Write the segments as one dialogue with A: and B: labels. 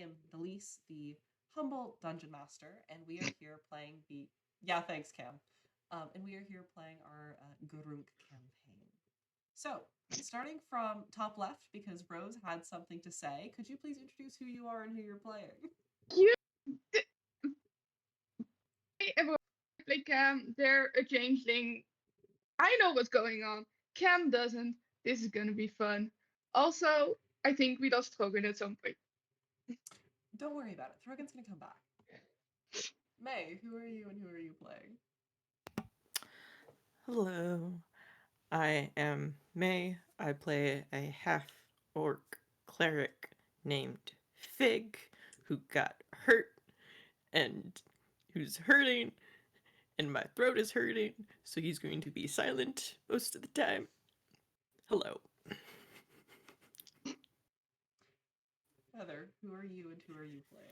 A: am Delise, the humble dungeon master, and we are here playing the. Yeah, thanks, Cam. And we are here playing our Gurunk campaign. So, starting from top left, because Rose had something to say, could you please introduce who you are and who you're playing?
B: You, everyone, like they're a changeling. I know what's going on. Cam doesn't. This is gonna be fun. Also, I think we lost Throgyn at some point.
A: Don't worry about it. Throgyn's gonna come back. May, who are you and who are you playing?
C: Hello, I am May. I play a half orc cleric named Fig who got hurt and who's hurting, and my throat is hurting, so he's going to be silent most of the time. Hello.
A: Heather, who are you and who are you playing?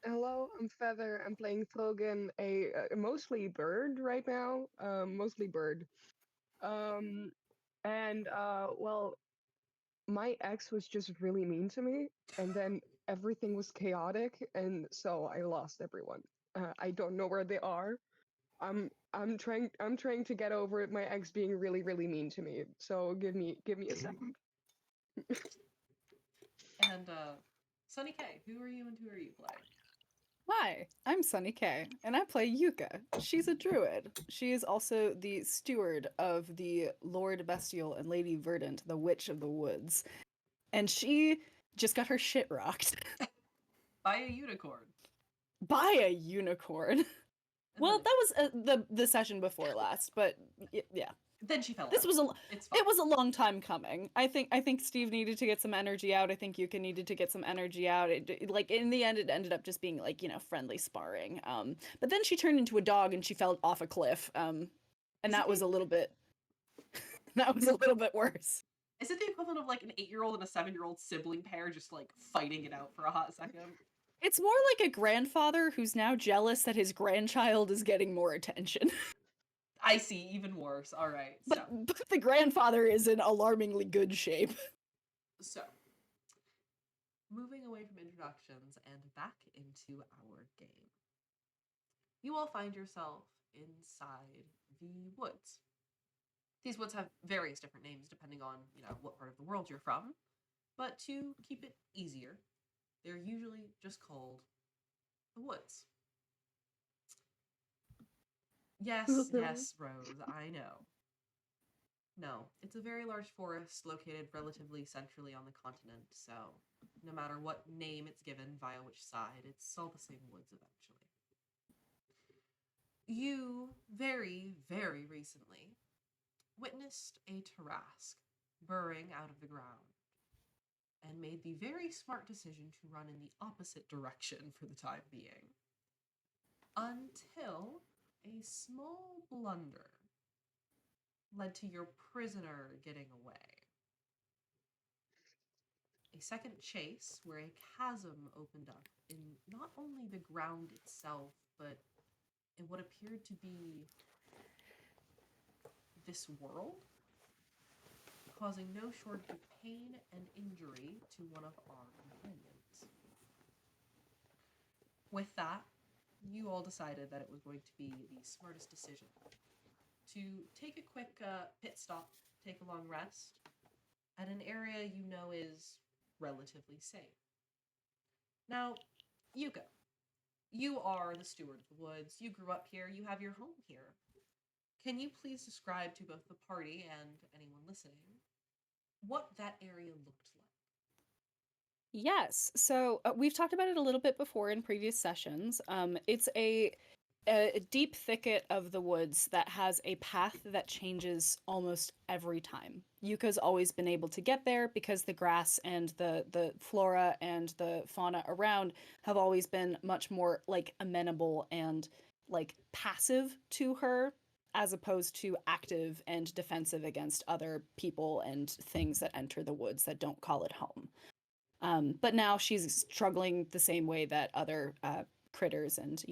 D: Hello, I'm Feather. I'm playing Throgyn, a mostly bird right now. Mostly bird. Um, well, my ex was just really mean to me, and then everything was chaotic, and so I lost everyone. I don't know where they are. I'm trying to get over it, my ex being really, really mean to me. So give me a second.
A: And Sunny K, who are you and who are you playing?
E: Hi, I'm Sunny K, and I play Yuka. She's a druid. She is also the steward of the Lord Bestial and Lady Verdant, the Witch of the Woods. And she just got her shit rocked
A: By a unicorn.
E: by a unicorn. Well, that was the session before last, but yeah.
A: Then she fell.
E: This
A: out.
E: was a
A: It's fine.
E: it was a long time coming. I think Steve needed to get some energy out. I think Yuka needed to get some energy out. Like in the end, it ended up just being like friendly sparring. But then she turned into a dog and she fell off a cliff. And that was a little bit that was a little bit worse.
A: Is it the equivalent of like an 8-year-old and a 7-year-old sibling pair just like fighting it out for a hot second?
E: It's more like a grandfather who's now jealous that his grandchild is getting more attention.
A: I see, even worse. All right, so
E: But the grandfather is in alarmingly good shape.
A: so moving away from introductions and back into our game. You all find yourself inside the woods. These woods have various different names depending on, what part of the world you're from, but to keep it easier, they're usually just called the woods. Yes, yes, Rose, I know. No, it's a very large forest located relatively centrally on the continent, so no matter what name it's given via which side, it's all the same woods eventually. You, very, very recently, witnessed a Tarask burrowing out of the ground and made the very smart decision to run in the opposite direction for the time being. Until a small blunder led to your prisoner getting away. A second chase where a chasm opened up in not only the ground itself, but in what appeared to be this world, causing no shortage of pain and injury to one of our companions. With that, you all decided that it was going to be the smartest decision to take a quick pit stop, take a long rest, at an area you know is relatively safe. Now, Yuka, you are the steward of the woods. You grew up here. You have your home here. Can you please describe to both the party and anyone listening what that area looked like?
E: Yes. So we've talked about it a little bit before in previous sessions. It's a deep thicket of the woods that has a path that changes almost every time. Yuka's always been able to get there because the grass and the flora and the fauna around have always been much more like amenable and like passive to her as opposed to active and defensive against other people and things that enter the woods that don't call it home. But now she's struggling the same way that other critters and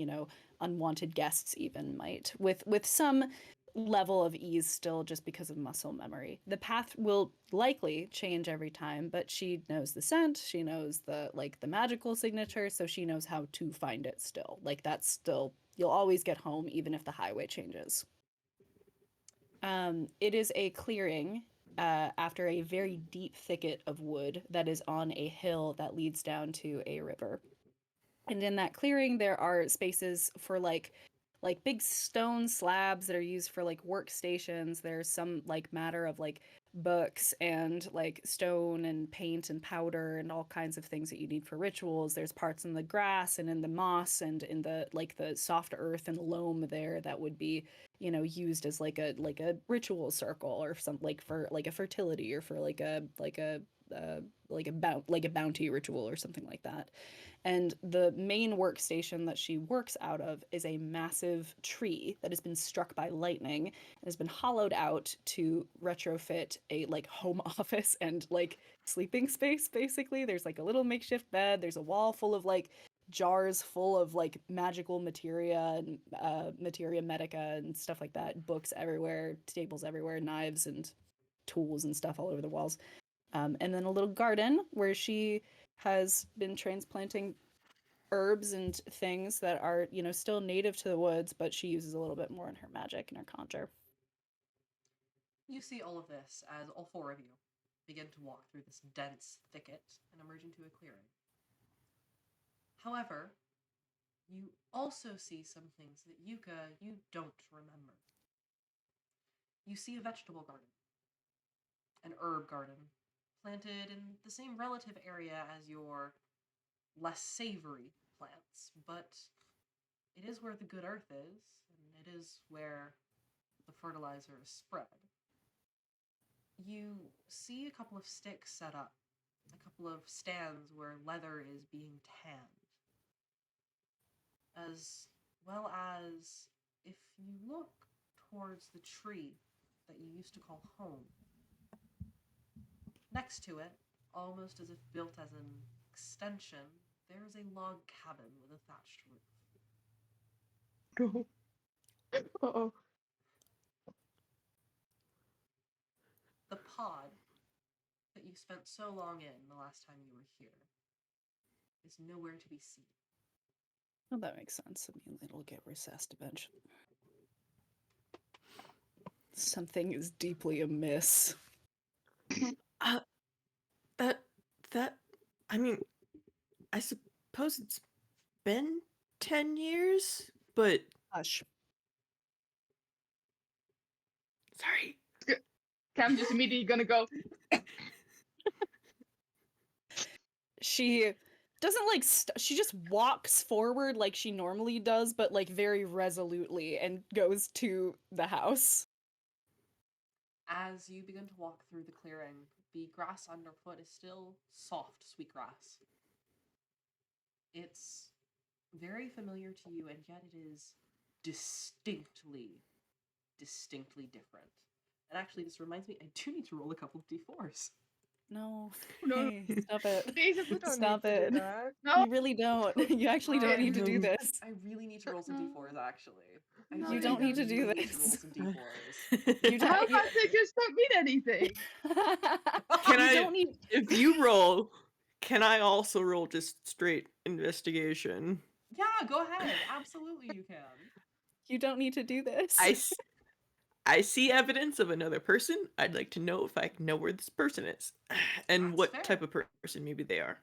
E: unwanted guests even might, with some level of ease still just because of muscle memory. The path will likely change every time, but she knows the scent, she knows the magical signature, so she knows how to find it still. Like that's still, you'll always get home even if the highway changes. It is a clearing after a very deep thicket of wood that is on a hill that leads down to a river. And in that clearing there are spaces for like big stone slabs that are used for like workstations. There's some like matter of like books and like stone and paint and powder and all kinds of things that you need for rituals. There's parts in the grass and in the moss and in the like the soft earth and loam there that would be, you know, used as like a ritual circle or something, like for like a fertility or for like a bounty ritual or something like that. And the main workstation that she works out of is a massive tree that has been struck by lightning and has been hollowed out to retrofit a like home office and like sleeping space, basically. There's like a little makeshift bed, there's a wall full of like jars full of like magical materia and materia medica and stuff like that, books everywhere, tables everywhere, knives and tools and stuff all over the walls. And then a little garden where she has been transplanting herbs and things that are, you know, still native to the woods, but she uses a little bit more in her magic and her conjure.
A: You see all of this as all four of you begin to walk through this dense thicket and emerge into a clearing. However, you also see some things that Yuka, you don't remember. You see a vegetable garden, an herb garden, planted in the same relative area as your less savory plants, but it is where the good earth is, and it is where the fertilizer is spread. You see a couple of sticks set up, a couple of stands where leather is being tanned, as well as if you look towards the tree that you used to call home. Next to it, almost as if built as an extension, there is a log cabin with a thatched roof.
B: Uh-oh.
A: The pod that you spent so long in the last time you were here is nowhere to be seen.
E: Well, that makes sense. I mean, it'll get recessed eventually. Something is deeply amiss.
C: That, I mean, I suppose it's been 10 years, but
E: Hush.
C: sorry.
B: Cam just immediately gonna go,
E: She doesn't like she just walks forward like she normally does, but like very resolutely, and goes to the house.
A: As you begin to walk through the clearing, the grass underfoot is still soft, sweet grass. It's very familiar to you, and yet it is distinctly different. And actually, this reminds me, I do need to roll a couple of d4s.
E: No.
B: No,
E: Hey, stop it.
B: Please,
D: You don't
E: Stop
D: need to
E: it.
D: do that.
B: no,
E: You really don't. You actually don't need to do this.
A: I really need to roll some d4s, actually. I
B: No,
E: You
A: really,
E: don't need to do
A: really need to roll
E: this.
A: some d4s.
E: You
B: how
E: don't.
B: about they just don't mean anything?
C: Can
E: You
C: I,
E: don't need.
C: if you roll, can I also roll just straight investigation?
A: Yeah, go ahead. Absolutely, you can.
E: You don't need to do this.
C: I see evidence of another person. I'd like to know if I can know where this person is and
A: That's
C: what
A: fair.
C: type of person maybe they are.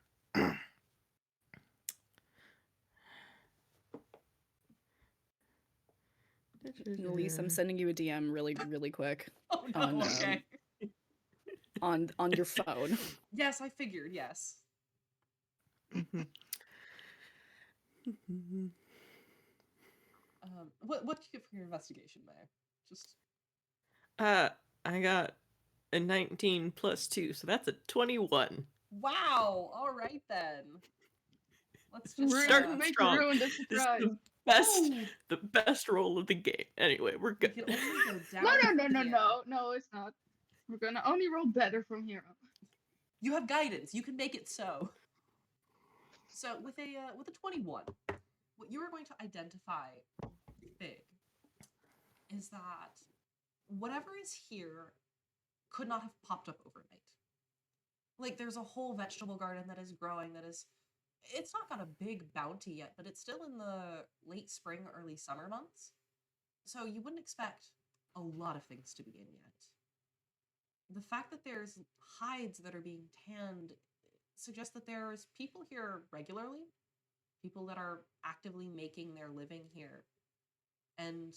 E: Elise, I'm sending you a DM really, really quick
A: Oh no,
E: On,
A: okay.
E: on your phone.
A: Yes, I figured, yes. What did you get for your investigation, May? Just
C: I got a 19 plus 2, so that's a 21.
A: wow. All right then. Let's just
C: Starting
B: Way to
C: strong.
B: ruin the
C: This is
B: surprise.
C: the best roll of the game. Anyway, we're
A: We
C: good.
A: can only go down.
B: No,
A: from here.
B: no, it's not. We're gonna only roll better from here on.
A: You have guidance. You can make it so. So with a 21, what you are going to identify big is that whatever is here could not have popped up overnight. Like, there's a whole vegetable garden that is growing that is, it's not got a big bounty yet, but it's still in the late spring, early summer months. So you wouldn't expect a lot of things to be in yet. The fact that there's hides that are being tanned suggests that there's people here regularly, people that are actively making their living here. And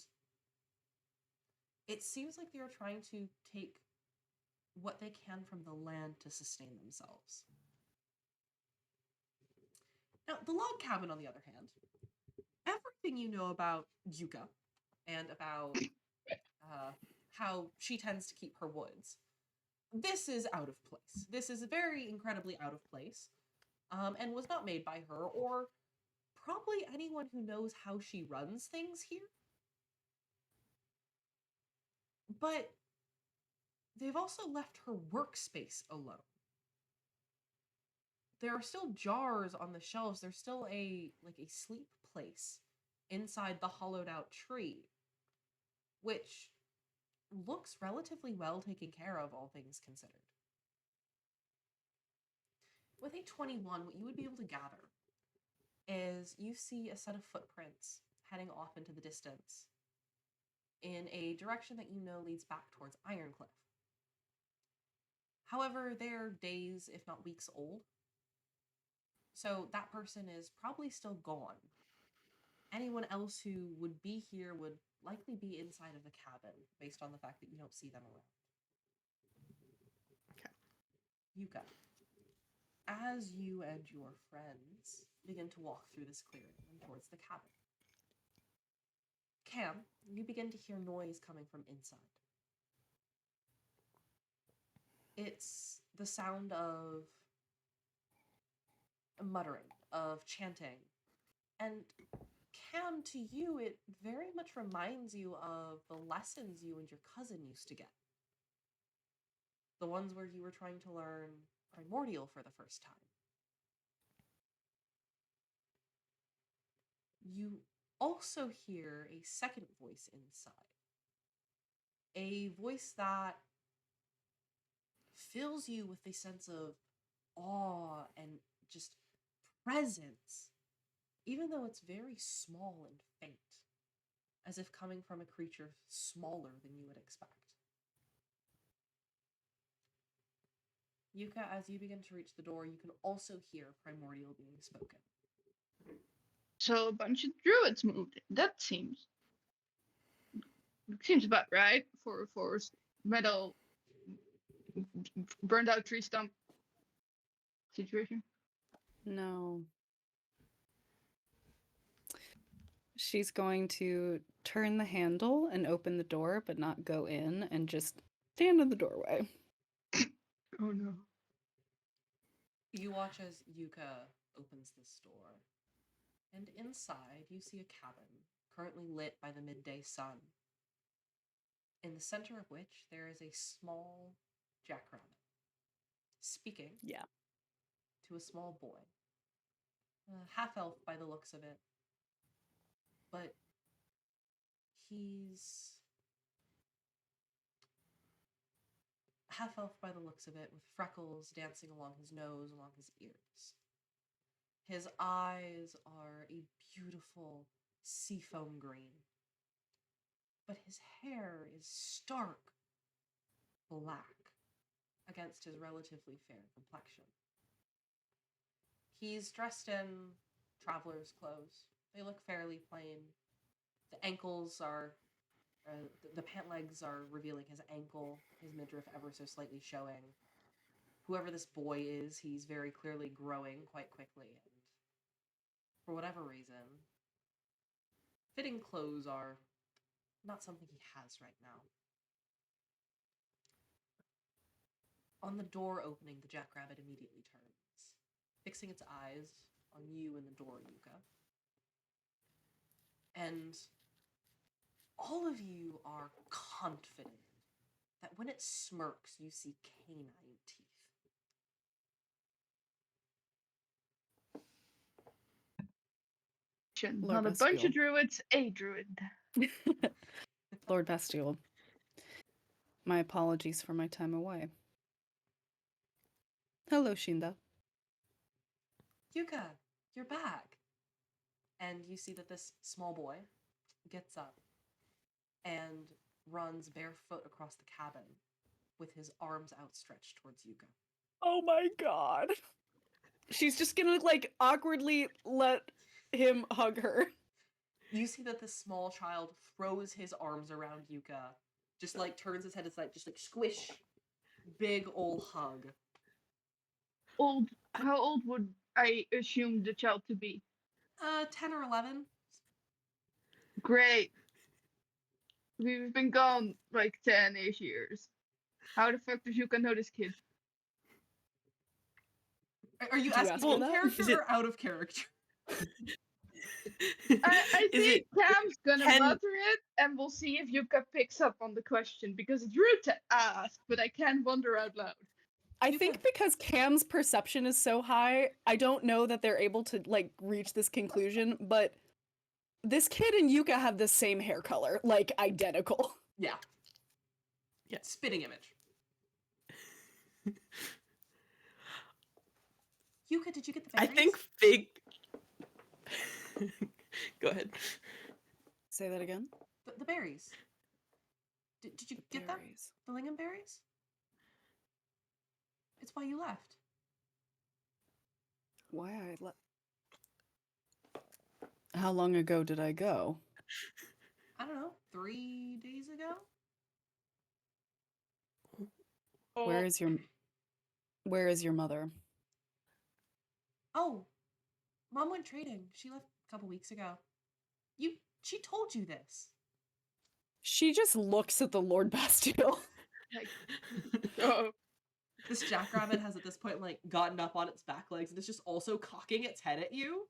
A: it seems like they're trying to take what they can from the land to sustain themselves. Now, the log cabin, on the other hand, everything you know about Yuka and about how she tends to keep her woods, this is out of place. This is very incredibly out of place, and was not made by her or probably anyone who knows how she runs things here. But they've also left her workspace alone. There are still jars on the shelves. There's still a sleep place inside the hollowed out tree, which looks relatively well taken care of, all things considered. With a 21, what you would be able to gather is you see a set of footprints heading off into the distance in a direction that you know leads back towards Ironcliff. However, they're days, if not weeks old, so that person is probably still gone. Anyone else who would be here would likely be inside of the cabin, based on the fact that you don't see them around.
C: Okay.
A: Yuka, as you and your friends begin to walk through this clearing and towards the cabin, Cam, you begin to hear noise coming from inside. It's the sound of muttering, of chanting. And Cam, to you, it very much reminds you of the lessons you and your cousin used to get. The ones where you were trying to learn Primordial for the first time. You also hear a second voice inside. A voice that fills you with a sense of awe and just presence, even though it's very small and faint, as if coming from a creature smaller than you would expect. Yuka, as you begin to reach the door, you can also hear Primordial being spoken.
B: So a bunch of druids moved in. That seems about right for metal burned out tree stump situation.
E: No. She's going to turn the handle and open the door, but not go in, and just stand in the doorway.
B: Oh no.
A: You watch as Yuka opens this door, and inside you see a cabin currently lit by the midday sun, in the center of which there is a small jackrabbit speaking to a small boy, half-elf by the looks of it, but he's half-elf by the looks of it, with freckles dancing along his nose, along his ears. His eyes are a beautiful seafoam green, but his hair is stark black against his relatively fair complexion. He's dressed in traveler's clothes. They look fairly plain. The ankles are, the pant legs are revealing his ankle, his midriff ever so slightly showing. Whoever this boy is, he's very clearly growing quite quickly, and for whatever reason, fitting clothes are not something he has right now. On the door opening, the jackrabbit immediately turns, fixing its eyes on you in the door, Yuka. And all of you are confident that when it smirks, you see canine teeth.
E: Lord
B: Not a bunch
E: Bastille.
B: of druids, a druid.
E: Lord Bastille. My apologies for my time away. Hello, Shinda.
A: Yuka, you're back. And you see that this small boy gets up and runs barefoot across the cabin with his arms outstretched towards Yuka.
E: Oh my god. She's just gonna, like, awkwardly let him hug her.
A: You see that this small child throws his arms around Yuka, just like turns his head aside, just like squish, big old hug.
B: How old would I assume the child to be?
A: 10 or 11.
B: Great. We've been gone like 10-ish years. How the fuck does Yuka know this kid?
A: Are you
E: Did you
A: asking
E: ask her
A: in
E: that?
A: character
C: Is it-
A: or out of character?
B: I
C: Is
B: think
C: it
B: Cam's gonna
C: 10?
B: mutter it, and we'll see if Yuka picks up on the question, because it's rude to ask, but I can't wonder out loud.
E: I
A: You
E: think
A: can-
E: because Cam's perception is so high, I don't know that they're able to, like, reach this conclusion, but this kid and Yuka have the same hair color, like, identical.
A: Yeah.
C: Yeah.
A: Spitting image. Yuka, did you get the
C: I
A: berries?
C: think Fig. Go ahead.
E: Say that again?
A: The berries. Did you get them?
E: Berries.
A: The lingonberries? It's why you left.
E: Why I let. How long ago did I go?
A: I don't know, 3 days ago?
E: Where is your mother?
A: Oh, Mom went trading. She left a couple weeks ago. She told you this.
E: She just looks at the Lord Bastille.
B: Like, oh,
A: This jackrabbit has at this point like gotten up on its back legs and is just also cocking its head at you.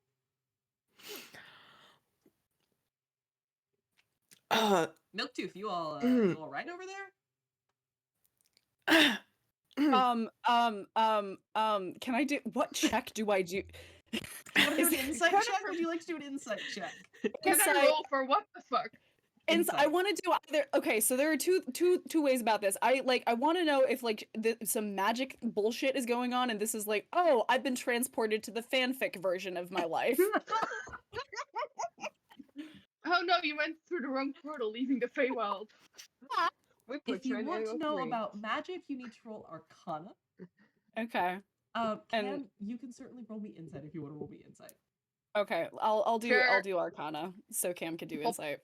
A: Milktooth, you all right over there?
E: Can I do what check do I do?
A: Do you want to do an
E: Is-
A: insight
B: kind of
A: check or would you like to do an insight check?
B: can I
E: Insight.
B: roll for what the fuck?
E: I
A: Insight.
E: want to do either. Okay, so there are two ways about this. I want to know if like some magic bullshit is going on, and this is like, oh, I've been transported to the fanfic version of my life.
B: Oh no, you went through the wrong portal, leaving the Feywild.
D: We put
A: If you
D: in
A: want to know
D: AO3.
A: about magic, you need to roll Arcana.
E: Okay.
A: Cam, you can certainly roll me insight if you want to roll me insight.
E: Okay, I'll do
B: Sure.
E: Arcana so Cam can do
B: Oh.
E: insight.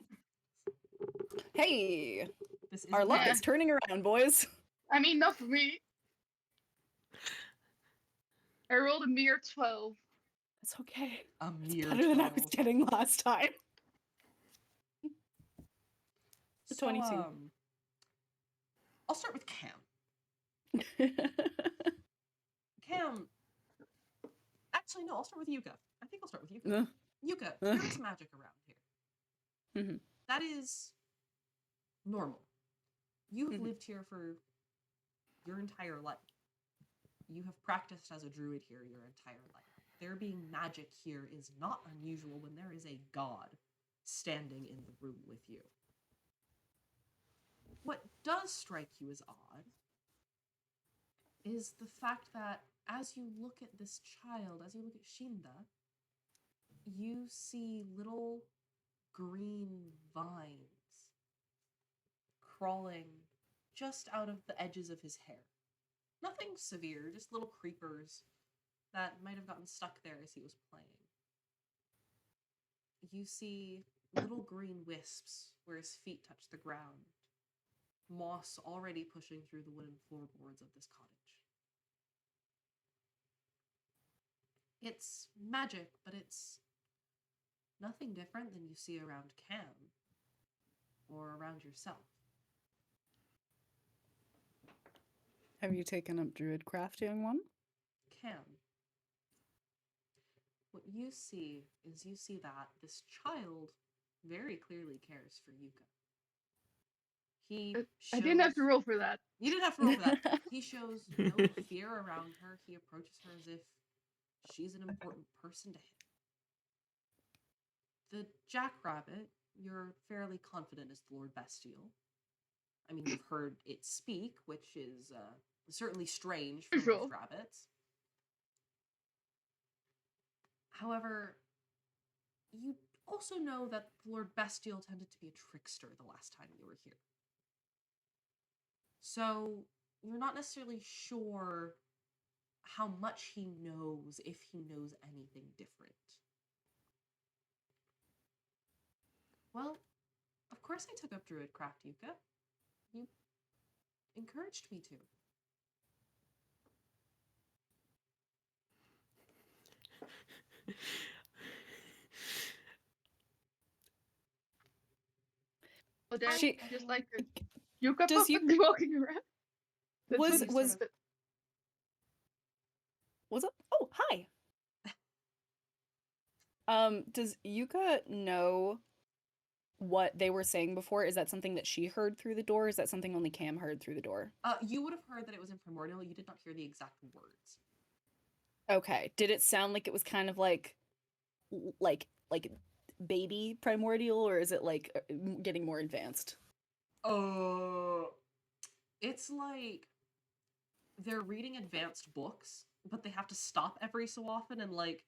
E: Hey,
A: This is
E: our luck
B: Yeah.
E: is turning around, boys.
B: I mean, not for me. I rolled a mere 12.
E: It's okay.
A: a
E: It's
A: mere
E: better than I was
A: 12.
E: getting last time.
A: So,
E: 22.
A: I'll start with Cam. Cam. Actually, no, I'll start with Yuka. I think I'll start with Yuka. Yuka, there is magic around here.
E: Mhm.
A: That is normal. You have
E: Mhm.
A: lived here for your entire life. You have practiced as a druid here your entire life. There being magic here is not unusual when there is a god standing in the room with you. What does strike you as odd is the fact that as you look at this child, as you look at Shinda, you see little green vines crawling just out of the edges of his hair. Nothing severe, just little creepers that might have gotten stuck there as he was playing. You see little green wisps where his feet touch the ground, moss already pushing through the wooden floorboards of this cottage. It's magic, but it's nothing different than you see around Cam or around yourself.
E: Have you taken up Druidcraft, young one?
A: Cam, what you see is you see that this child very clearly cares for Yuka. He
B: I didn't have to
A: shows-
B: roll for that.
A: You didn't have to roll for that. He shows no fear around her. He approaches her as if she's an important person to him. The jackrabbit, you're fairly confident is the Lord Bastille. I mean, you've heard it speak, which is certainly strange for
B: Usual.
A: most rabbits. However, you also know that Lord Bestial tended to be a trickster the last time you were here. So, you're not necessarily sure how much he knows, if he knows anything different. Well, of course I took up Druidcraft, Yuka. You encouraged me to.
B: Oh, there,
E: She-
B: just like a Yuka
E: Does
B: puppet walking around. That's
E: Was-
B: really
E: was-
B: sort of-
E: Was it? Oh, hi. Does Yuka know what they were saying before? Is that something that she heard through the door? Is that something only Cam heard through the door?
A: You would have heard that it was in Primordial. You did not hear the exact words.
E: Okay. Did it sound like it was kind of like baby primordial, or is it like getting more advanced?
A: It's like they're reading advanced books, but they have to stop every so often and like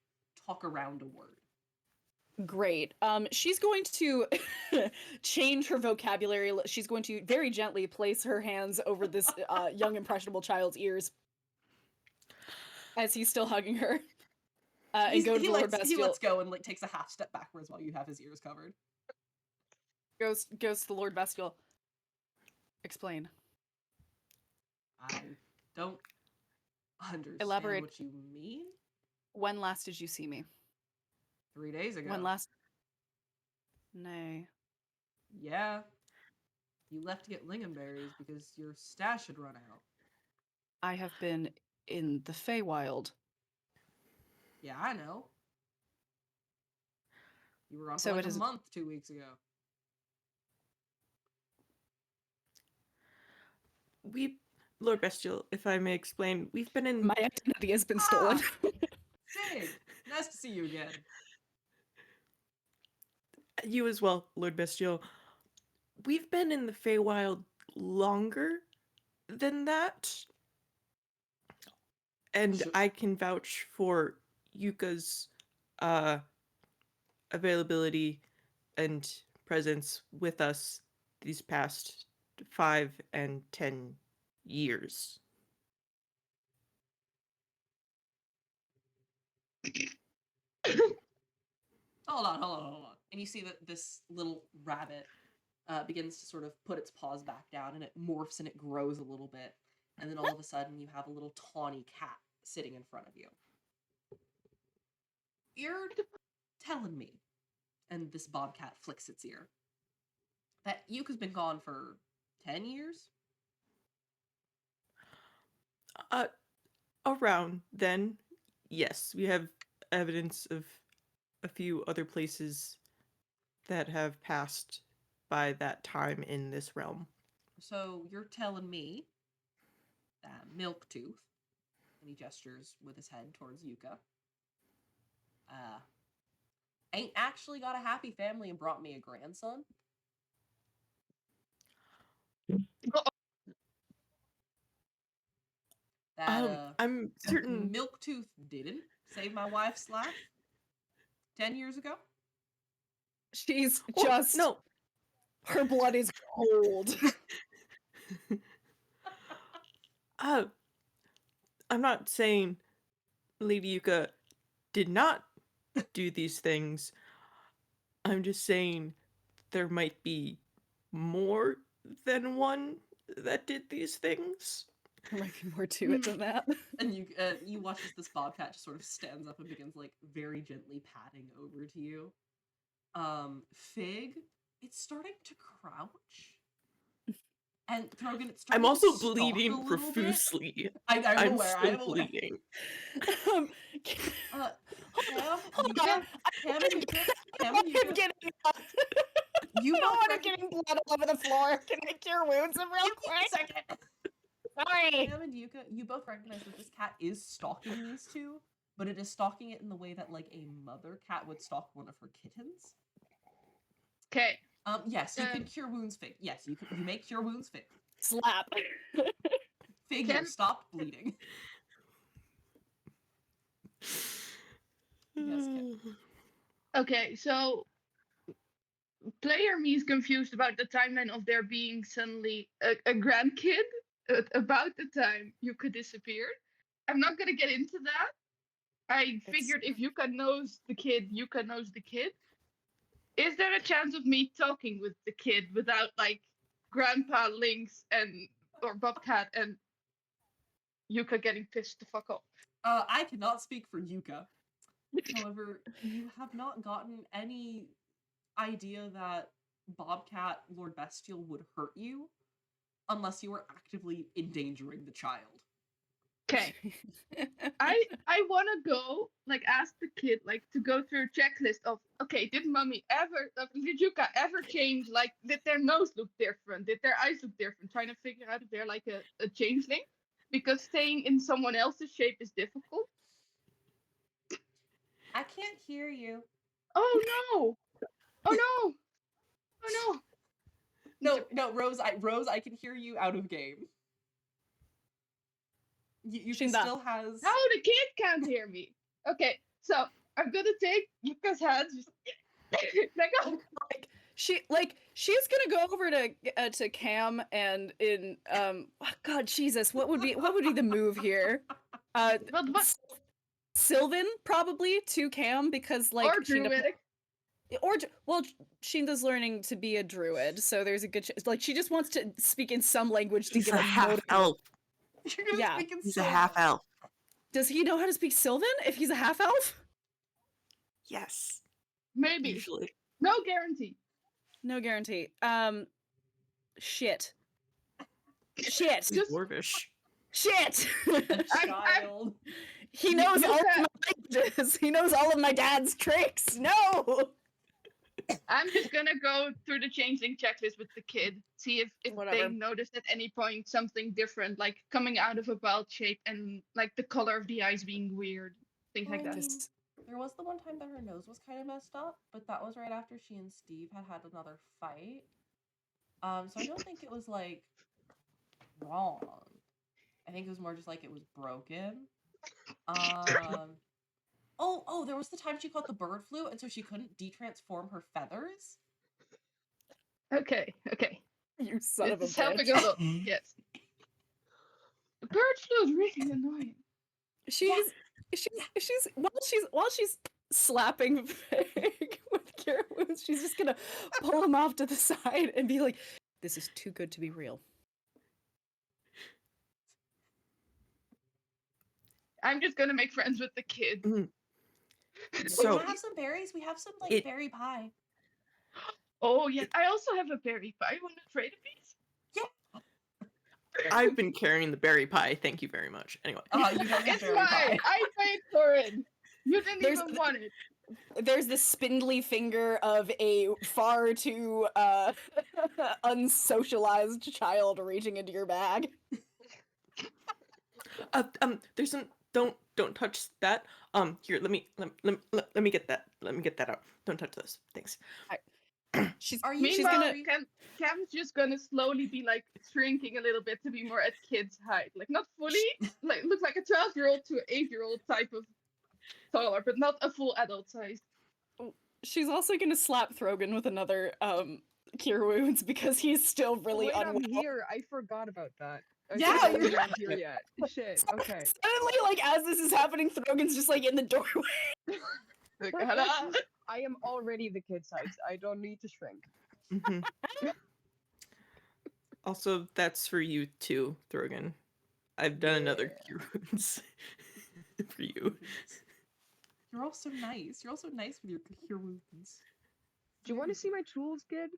A: talk around a word.
E: Great. She's going to change her vocabulary. She's going to very gently place her hands over this young impressionable child's ears as he's still hugging her. And go to the Lord
A: He
E: Bestial.
A: lets go and like takes a half step backwards while you have his ears covered.
E: Goes to the Lord Bestial. Explain.
A: I don't understand
E: Elaborate.
A: what you mean.
E: When last did you see me?
A: 3 days ago.
E: When last? Nay.
A: Yeah. You left to get lingonberries because your stash had run out.
E: I have been in the Feywild.
A: Yeah, I know. You were on
E: So
A: for like
E: it
A: a
E: is-
A: month 2 weeks ago.
C: Lord Bestial, if I may explain, we've been in.
E: My identity has been stolen.
A: Fig! Nice to see you again.
C: You as well, Lord Bestial. We've been in the Feywild longer than that. And
A: Sure.
C: I can vouch for Yuka's availability and presence with us these past 5 and 10 years.
A: Hold on. And you see that this little rabbit begins to sort of put its paws back down and it morphs and it grows a little bit. And then all of a sudden you have a little tawny cat sitting in front of you. You're telling me, and this bobcat flicks its ear, that Yuka's been gone for 10 years?
C: Around then, yes, we have evidence of a few other places that have passed by that time in this realm.
A: So you're telling me that Milktooth, and he gestures with his head towards Yuka, ain't actually got a happy family and brought me a grandson? That
C: I'm certain.
A: Milktooth didn't save my wife's life 10 years ago?
E: She's
C: Oh,
E: just
C: no.
E: her blood is cold.
C: I'm not saying Lady Yuka did not do these things. I'm just saying there might be more than one that did these things.
E: There might be more to it than that.
A: And you watch as this bobcat just sort of stands up and begins like very gently patting over to you. Fig, it's starting to crouch. And Throgyn, it's starting
C: I'm also
A: to stalk a
C: bleeding
A: little bit.
C: profusely.
A: I'm
C: I'm
A: aware.
C: still
A: I'm aware.
C: bleeding.
E: Um,
A: Cam,
E: hold
A: Yuka,
E: on.
A: Cam and Yuka, Cam and
E: I'm
A: Yuka.
E: getting.
A: You
E: I
A: both
E: don't want
A: rec-
E: to getting blood all over the floor. Can I cure wounds real
A: Give me
E: quick?
A: a second.
E: Sorry.
A: Cam and Yuka, you both recognize that this cat is stalking these two, but it is stalking it in the way that like a mother cat would stalk one of her kittens.
B: Okay.
A: Yes, you can
B: Um,
A: cure wounds, Fig. Yes, you may cure wounds, Fig.
E: Slap.
A: Fig,
B: Can-
A: you stopped bleeding. Yes, Kim.
B: Okay, so player me is confused about the timeline of there being suddenly a grandkid at about the time Yuka disappeared. I'm not gonna get into that. I figured if Yuka knows the kid, Yuka knows the kid. Is there a chance of me talking with the kid without like Grandpa Lynx and or Bobcat and Yuka getting pissed the fuck off?
A: I cannot speak for Yuka. However, you have not gotten any idea that Bobcat Lord Bestial would hurt you unless you were actively endangering the child.
B: Okay. I want to go like ask the kid like to go through a checklist of okay, did Yuka ever change, like did their nose look different, did their eyes look different, trying to figure out if they're like a changeling, because staying in someone else's shape is difficult.
A: I can't hear you.
B: Oh no, oh no, oh no.
A: No, Rose, I can hear you out of game. Yuka
E: Shinda.
A: still has.
B: How the kid can't hear me. Okay, so I'm gonna take Yuka's hands just like oh.
E: She's gonna go over to Cam and in God Jesus, what would be the move here?
B: What?
E: Sylvan probably to Cam because like
B: Or druidic.
E: Shinda's learning to be a druid, so there's a good like she just wants to speak in some language to
C: He's
E: give
C: a
E: a
C: half
E: motive.
C: elf.
A: You're gonna
E: Yeah.
A: speak in
C: He's a
A: Sylvan.
C: half elf.
E: Does he know how to speak Sylvan if he's a half elf?
C: Yes.
B: Maybe.
C: Usually.
B: No guarantee.
E: No guarantee. Shit. Shit.
C: He's dwarvish.
E: Shit.
A: A child.
E: He knows all of
B: Yuka.
E: my languages. He knows all of my dad's tricks. No.
B: I'm just gonna go through the changeling checklist with the kid, see if they
E: Whatever.
B: noticed at any point something different, like coming out of a bald shape and like the color of the eyes being weird, things like that.
E: This-
A: There was the one time that her nose was kind of messed up, but that was right after she and Steve had another fight. So I don't think it was like wrong. I think it was more just like it was broken. Oh, there was the time she caught the bird flu, and so she couldn't detransform her feathers.
B: Okay.
E: You son of a
B: It's helping a
E: bitch.
B: little. Yes. The bird flu is really annoying.
E: She's while she's slapping Fig with cure wounds, she's just gonna pull him off to the side and be like, "This is too good to be real."
B: I'm just gonna make friends with the kid.
C: So
A: we have some berries. We have some like
C: it-
A: berry pie.
B: Oh yeah, I also have a berry pie. Want to trade a piece?
C: I've been carrying the berry pie. Thank you very much. Anyway.
A: You don't have
B: It's
A: berry
B: mine.
A: pie.
B: I paid for it. You didn't
E: There's-
B: even want it.
E: There's the spindly finger of a far too unsocialized child reaching into your bag.
C: There's some. Don't touch that. Here, let me get that. Let me get that out. Don't touch this. Thanks.
E: She's
A: Are you
E: she's
B: Meanwhile,
E: gonna
B: Cam's just gonna slowly be like shrinking a little bit to be more at kid's height. Like not fully, like looks like a 12-year-old to an 8-year-old type of taller, but not a full adult size.
E: she's also gonna slap Throgyn with another cure wounds because he's still really
D: Wait, I'm
E: unwell.
D: here. I forgot about that.
A: Yeah,
D: Okay,
A: you're
D: you're not here yet. Shit. Okay.
E: Suddenly, like as this is happening, Throgyn's just like in the doorway.
B: Like, hello?
D: I am already the kid size. I don't need to shrink.
C: Mhm. Also, that's for you too, Throgyn. I've done another cure wounds for you.
A: You're all so nice. You're also nice with your cure wounds.
D: Do you want to see my tools, kid?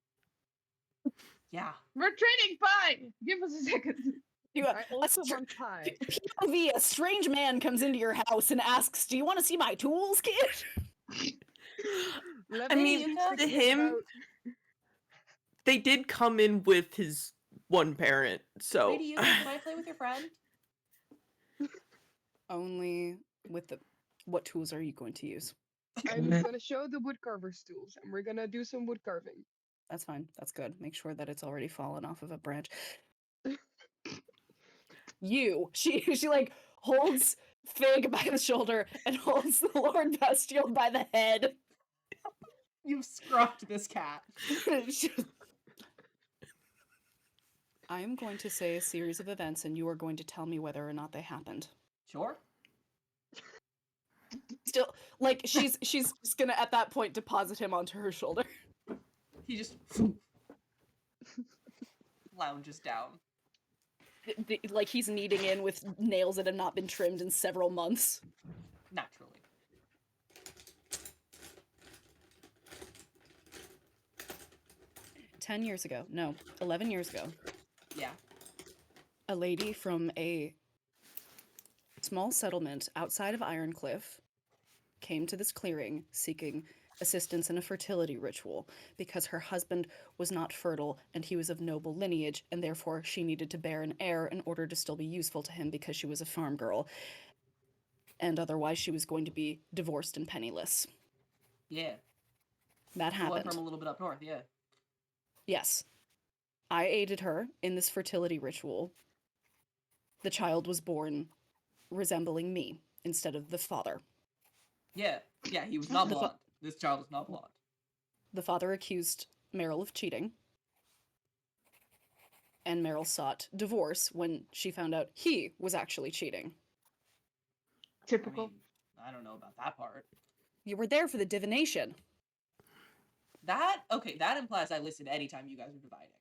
A: Yeah.
B: We're trading pie. Give us a second.
E: You,
D: I also want pie.
E: POV, a strange man comes into your house and asks, "Do you want to see my tools, kid?"
D: Let
C: I
D: me
C: mean,
A: Yuka?
C: to
D: think
C: him,
D: about-
C: they did come in with his one parent, so.
A: Lady Yuka, can I play with your friend?
E: Only with the. What tools are you going to use?
D: I'm gonna show the woodcarver's tools, and we're gonna do some wood carving.
E: That's fine. That's good. Make sure that it's already fallen off of a branch. She like holds Fig by the shoulder and holds the Lord Bestial by the head.
A: You've scruffed this cat.
E: I am going to say a series of events, and you are going to tell me whether or not they happened.
A: Sure.
E: Still, like she's just gonna at that point deposit him onto her shoulder.
A: He just lounges down.
E: Like he's kneading in with nails that have not been trimmed in several months.
A: Naturally.
E: 10 years ago, no, 11 years ago,
A: Yeah.
E: a lady from a small settlement outside of Ironcliff came to this clearing seeking assistance in a fertility ritual because her husband was not fertile and he was of noble lineage, and therefore she needed to bear an heir in order to still be useful to him because she was a farm girl, and otherwise she was going to be divorced and penniless.
A: Yeah.
E: That
A: The one
E: happened.
A: from a little bit up north, yeah.
E: Yes. I aided her in this fertility ritual. The child was born resembling me instead of the father.
A: Yeah. Yeah, he was not blonde. This child is not blonde.
E: The father accused Meryl of cheating, and Meryl sought divorce when she found out he was actually cheating.
B: Typical.
A: I mean, I don't know about that part.
E: You were there for the divination.
A: That implies I listened anytime you guys were dividing.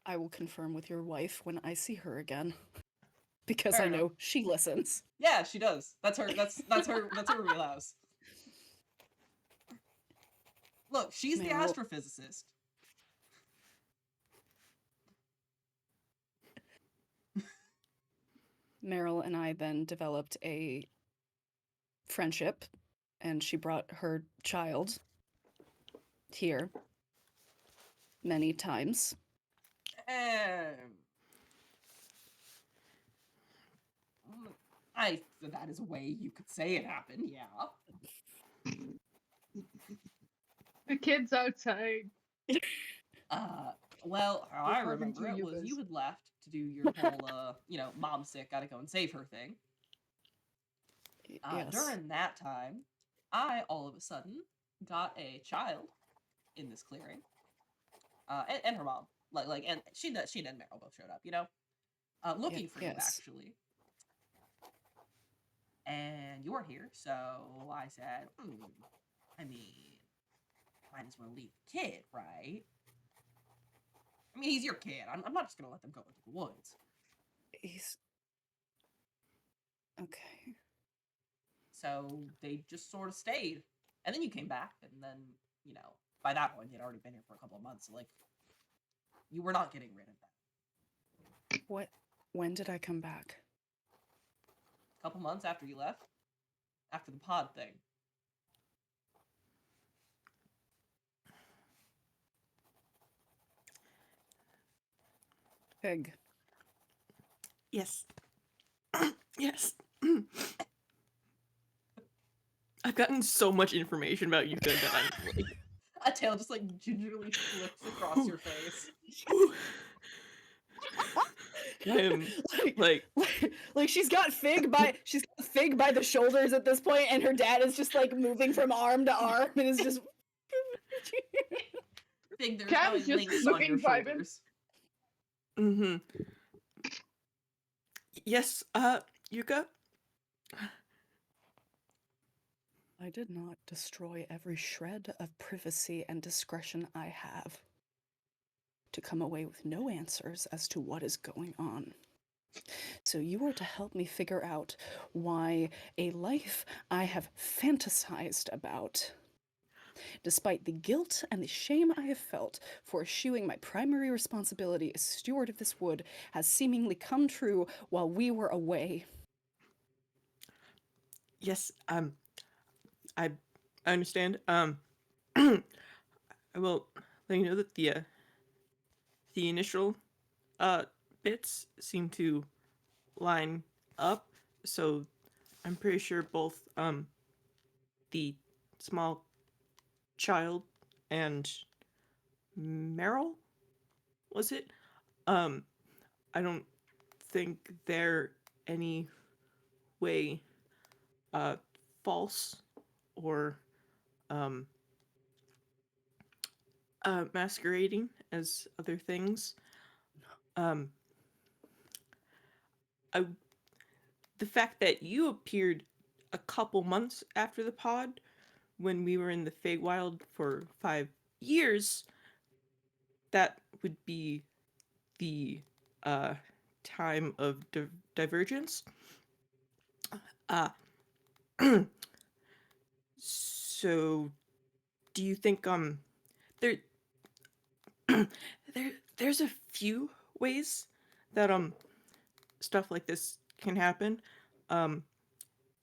E: I will confirm with your wife when I see her again. Because
A: Fair
E: I
A: enough.
E: know she listens.
A: Yeah, she does. That's her wheelhouse. Look, she's the
E: Meryl.
A: astrophysicist.
E: Meryl and I then developed a friendship, and she brought her child here many times.
A: That is a way you could say it happened, yeah.
B: The kids outside.
A: Well, how I
D: According to
A: remember it was
D: Yuka's.
A: you had left to do your whole, mom's sick, gotta go and save her thing.
E: Yes.
A: During that time, I all of a sudden got a child in this clearing, and her mom, and Shinda and Meryl both showed up, looking for you
E: yes.
A: actually. And you're here, so I said, I mean, might as well leave the kid, right? I mean, he's your kid. I'm not just gonna let them go into the woods.
E: He's... Okay.
A: So they just sort of stayed. And then you came back, and then, by that point, you'd already been here for a couple of months, so, you were not getting rid of them.
E: What? When did I come back?
A: A couple months after you left? After the pod thing.
E: Fig.
C: Yes. Yes. I've gotten so much information about Yuka that I'm like...
A: A tail just, gingerly flips across your face.
C: I am, like...
E: she's got Fig by the shoulders at this point, and her dad is just, moving from arm to arm, and is just...
A: Fig, there's
B: Cat
A: probably
B: is just
A: links on your
B: looking vibing.
A: shoulders.
C: Mm-hmm. Yes, Yuka?
E: I did not destroy every shred of privacy and discretion I have to come away with no answers as to what is going on. So you are to help me figure out why a life I have fantasized about, despite the guilt and the shame I have felt for eschewing my primary responsibility as steward of this wood, has seemingly come true while we were away.
C: Yes, I understand. I will let you know that the initial bits seem to line up, so I'm pretty sure both the small child and Meryl, was it? I don't think they're any way false or um masquerading as other things. Um I the fact that you appeared a couple months after the pod when we were in the Feywild for 5 years, that would be the uh, time of divergence. Uh, so, do you think there there's a few ways that stuff like this can happen? Um,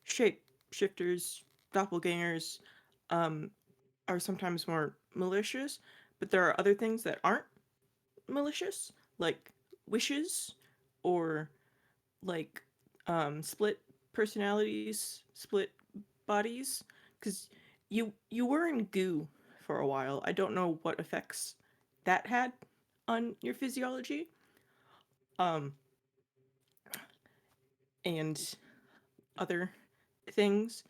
C: shape shifters, doppelgangers, are sometimes more malicious, but there are other things that aren't malicious, like wishes or like split personalities, split bodies. Because you were in goo for a while. I don't know what effects that had on your physiology. Um, and other things.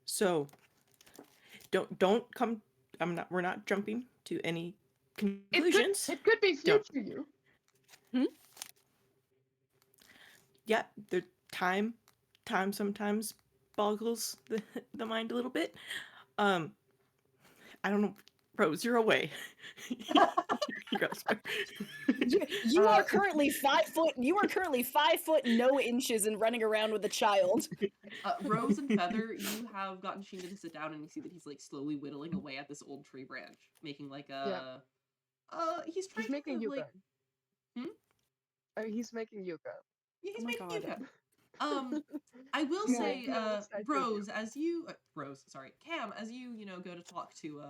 C: So don't come. I'm not. We're not jumping to any conclusions.
B: It could be
C: Don't.
B: future you.
C: Yeah, the time sometimes boggles the mind a little bit. I don't know. Rose, you're away. You gotta start.
E: You are currently 5 foot. You are currently 5 foot no inches and running around with a child.
A: Rose and Feather, you have gotten Shinda to sit down, and you see that he's like slowly whittling away at this old tree branch, making like a. He's trying
D: He's making
A: to
D: Yuka.
A: like.
D: He's making Yuka.
A: Yeah, he's
E: Oh my
A: making
E: God.
A: Yuka. I will
D: No,
A: say,
D: no, it's actually
A: Rose, as you, Cam, as you, go to talk to,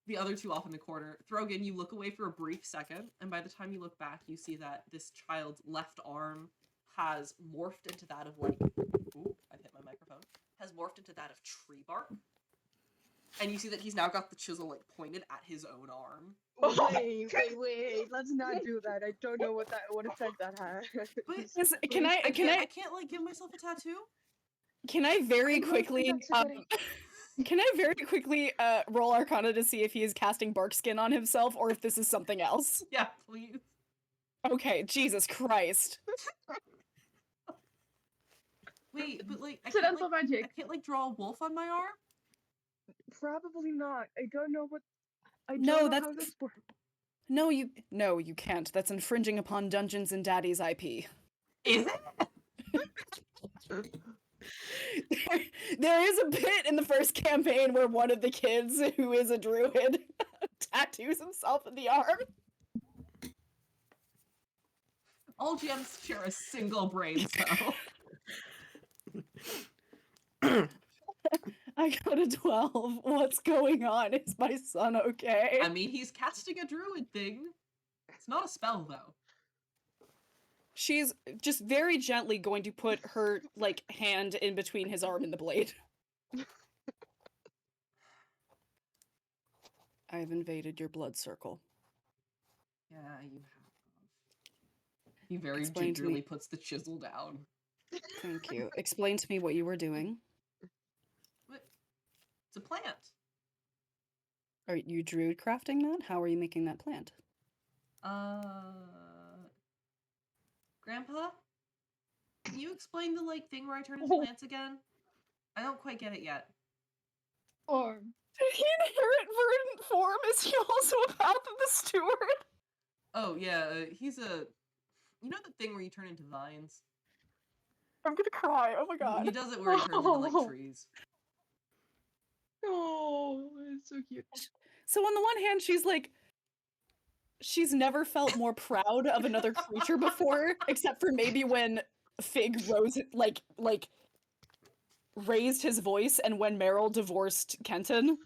A: the other two off in the corner, Throgyn, you look away for a brief second, and by the time you look back, you see that this child's left arm has morphed into that of, like, ooh, I hit my microphone, has morphed into that of tree bark. And you see that he's now got the chisel, like, pointed at his own arm.
D: Wait, let's not do that. I don't know what effect that has.
A: But
E: Can I
A: I can't, like, give myself a tattoo?
E: can I very
D: I love
E: quickly
D: that that's a good
E: can I very quickly roll Arcana to see if he is casting bark skin on himself or if this is something else?
A: Yeah, please.
E: Okay, Jesus Christ.
A: Wait, but, like, I
B: Accidental magic.
A: can't, like, draw a wolf on my arm?
D: Probably not. I don't know what. I don't
E: No,
D: know
E: that's
D: how this works.
E: No, you can't. That's infringing upon Dungeons and Daddy's IP.
A: Is it?
E: There is a bit in the first campaign where one of the kids who is a druid tattoos himself in the arm.
A: All GMs share a single brain cell.
E: I got a 12. What's going on? Is my son okay?
A: I mean, he's casting a druid thing. It's not a spell, though.
E: She's just very gently going to put her, like, hand in between his arm and the blade. I've invaded your blood circle.
A: Yeah, you have. He very
E: Explain to me.
A: gingerly puts the chisel down.
E: Thank you. Explain to me what you were doing.
A: What? It's a plant.
E: Are you druid crafting that? How are you making that plant?
A: Grandpa? Can you explain the, like, thing where I turn into plants again? I don't quite get it yet.
B: Arm.
E: Did he inherit verdant form? Is he also a path of the steward?
A: Oh, yeah, he's a... You know the thing where you turn into vines?
E: I'm gonna cry. Oh my god.
A: He does it where he turns into, like, trees.
B: Oh, it's so cute.
E: So on the one hand, she's like, she's never felt more proud of another creature before, except for maybe when Fig rose, like raised his voice, and when Meryl divorced Kenton.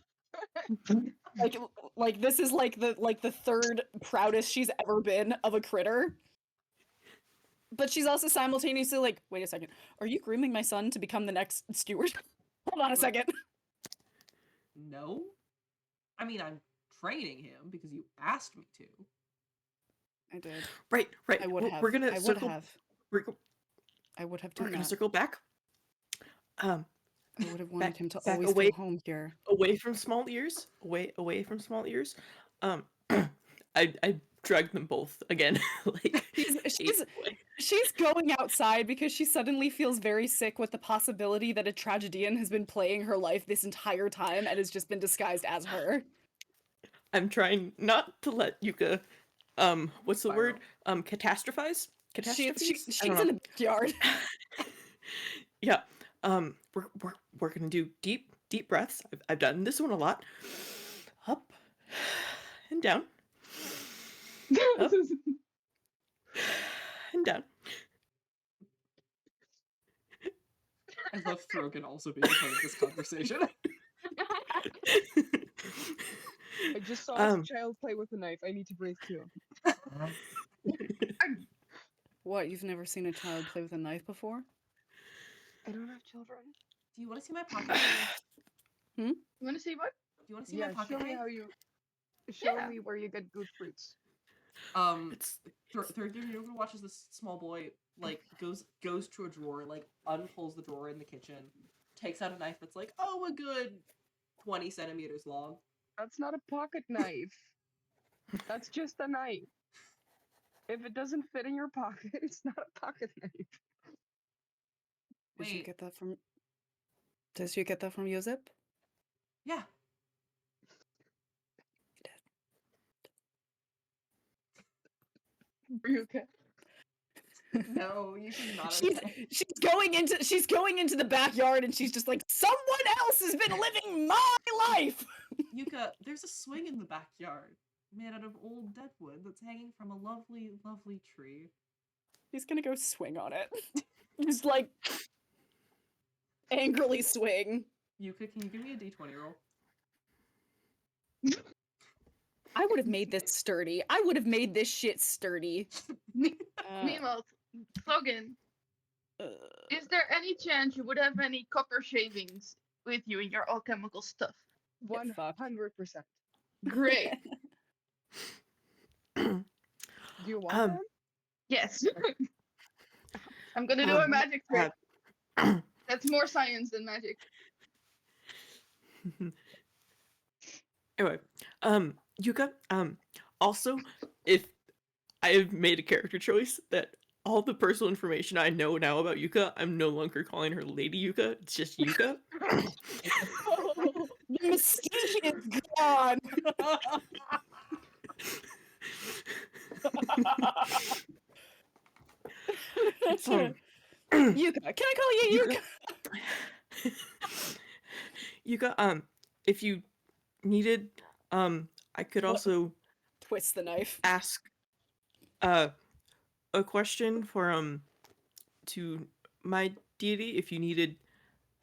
E: like this is like the third proudest she's ever been of a critter. but she's also simultaneously like, wait a second, are you grooming my son to become the next steward? Hold on a second.
A: No. I mean, I'm training him because you asked me to.
E: I did.
C: Right.
E: I would have.
C: We're gonna
E: I would
C: circle.
E: have. I would have
C: We're
E: done
C: gonna
E: that.
C: circle back.
E: I would have wanted him to
C: back
E: always
C: away.
E: feel home here.
C: Away from small ears. Away from small ears. I dragged them both again. Like
E: She's going outside because she suddenly feels very sick with the possibility that a tragedian has been playing her life this entire time and has just been disguised as her.
C: I'm trying not to let Yuka what's the word? Catastrophize? Catastrophes?
E: She's in the backyard.
C: Yeah. We're gonna do deep breaths. I've done this one a lot. Up and down. Up and down.
A: I love Throgyn also being a part of this conversation.
D: I just saw a child play with a knife. I need to breathe too.
E: What, you've never seen a child play with a knife before?
D: I don't have children.
A: Do you want to see my pocket knife?
B: You want to see what?
A: Do you want to see
D: Yeah,
A: my pocket
D: show me
A: knife?
D: how you. Show me where you get good fruits.
A: Yuka watches this small boy like goes to a drawer, like unpulls the drawer in the kitchen, takes out a knife that's like, oh, a good 20 centimeters long.
D: That's not a pocket knife. That's just a knife. If it doesn't fit in your pocket, it's not a pocket knife.
E: Did you
A: Wait.
E: get that from? Did you get that from Yosip?
A: Yeah.
B: Are you okay?
A: No, you should not.
E: She's going into the backyard and she's just like, someone else has been living my life.
A: Yuka, there's a swing in the backyard made out of old deadwood that's hanging from a lovely, lovely tree.
E: He's gonna go swing on it. Just like angrily swing.
A: Yuka, can you give me a d20 roll?
E: I would have made this sturdy. I would have made this shit sturdy.
B: Meanwhile, Throgyn, is there any chance you would have any copper shavings with you in your alchemical stuff?
D: 100%.
B: Great.
D: Do you want them?
B: Yes. I'm gonna do a magic trick. That's more science than magic.
C: Anyway, Yuka, also, if I've made a character choice that all the personal information I know now about Yuka, I'm no longer calling her Lady Yuka, it's just Yuka.
E: The mystique is gone. Yuka, can I call you Yuka?
C: Yuka, if you needed, I could also
E: twist the knife.
C: Ask a question for to my deity if you needed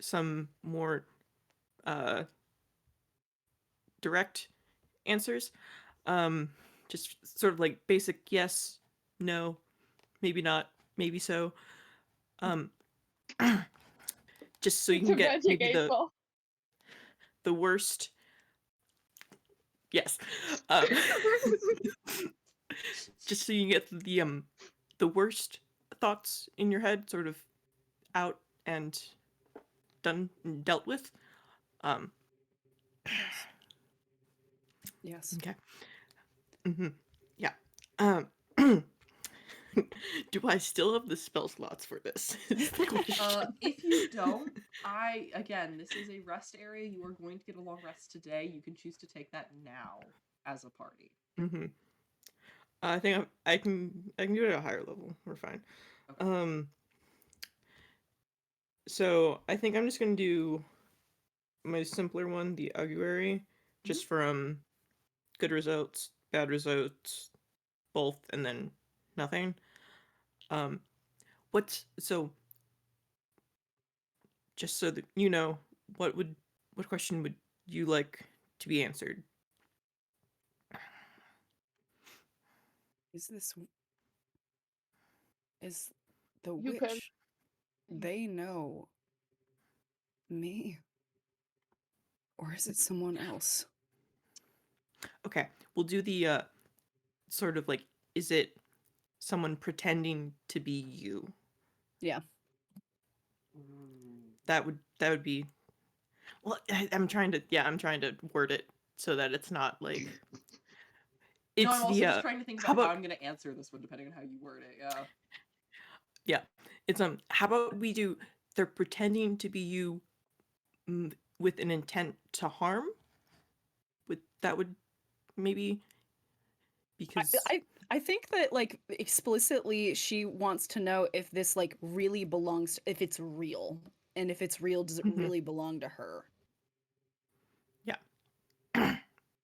C: some more direct answers. Just sort of like basic yes, no, maybe not, maybe so. Just so you can get maybe the worst. Yes. Just so you can get the worst thoughts in your head sort of out and done and dealt with.
E: Yes.
C: Okay. Yeah. Do I still have the spell slots for this?
A: If you don't, this is a rest area. You are going to get a long rest today. You can choose to take that now as a party.
C: I think I can do it at a higher level. We're fine. Okay. So I think I'm just gonna do my simpler one, the augury, just for good results, bad results, both, and then nothing. Just so that you know, what question would you like to be answered?
E: Is The
B: You can.
E: witch, they know me. Or is it someone else?
C: Okay, we'll do the sort of like, is it someone pretending to be you?
E: Yeah.
C: That would be. Well, I'm trying to word it so that it's not like. It's
A: no, I'm also
C: the
A: just trying to think
C: how
A: about how
C: about
A: I'm going to answer this one, depending on how you word it. Yeah.
C: yeah, it's how about we do they're pretending to be you with an intent to harm? With that would maybe because
E: I think that like explicitly she wants to know if this like really belongs, if it's real, and if it's real, does it
C: Mhm.
E: really belong to her?
C: Yeah.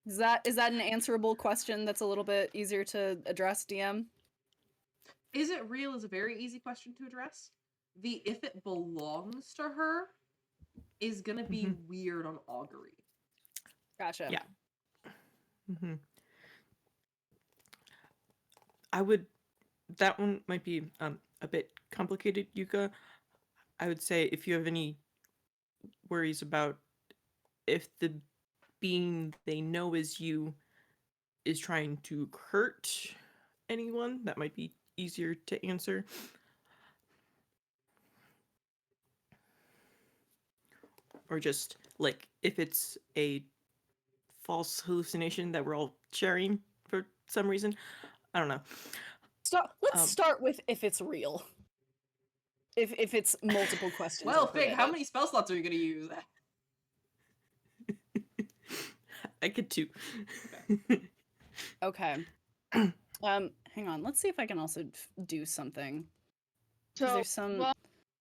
E: Is that an answerable question that's a little bit easier to address, DM?
A: Is it real is a very easy question to address. The if it belongs to her is going to be weird on augury.
E: Gotcha.
C: Yeah. I would that one might be a bit complicated, Yuka. I would say if you have any worries about if the being they know is you is trying to hurt anyone, that might be easier to answer. Or just like if it's a false hallucination that we're all sharing for some reason. I don't know.
E: Let's start with if it's real. If it's multiple questions.
A: Well,
E: are
A: Fig, how
E: permitted.
A: many spell slots are you going to use?
C: I could too.
E: Okay. Hang on. Let's see if I can also do something.
B: So
E: There's some.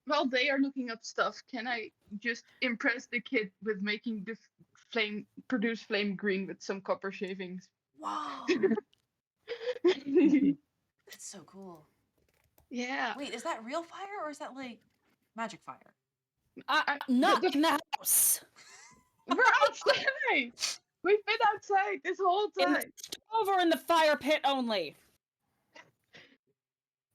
B: while they are looking up stuff, can I just impress the kid with making the produce flame green with some copper shavings?
A: Whoa, that's so cool.
B: Yeah.
A: Wait, is that real fire or is that like magic fire?
E: Not in the house.
B: We're outside. We've been outside this whole
E: In the
B: time.
E: stove or in the fire pit only.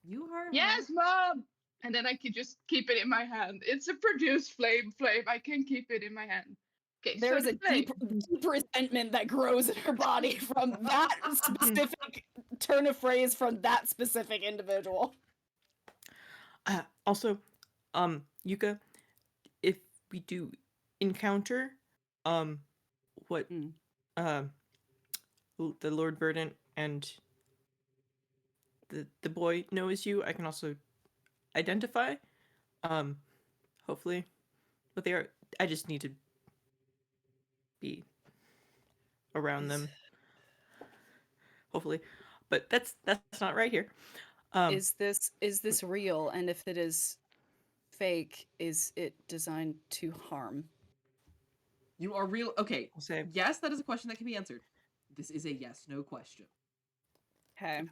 A: You heard
B: Yes,
A: her.
B: Mom. And then I can just keep it in my hand. It's a produce flame. I can keep it in my hand. Okay,
E: There
B: so
E: is
B: the
E: a
B: flame.
E: deep resentment that grows in her body from that specific turn of phrase from that specific individual.
C: Also, Yuka, if we do encounter, what, the Lord Verdant and the boy knows you, I can also identify, hopefully, what they are. I just need to be around them, hopefully, but that's not right here.
E: Is this real? And if it is fake, is it designed to harm?
A: You are real. Okay.
C: I'll say
A: Yes, that is a question that can be answered. This is a yes/no question.
E: Okay.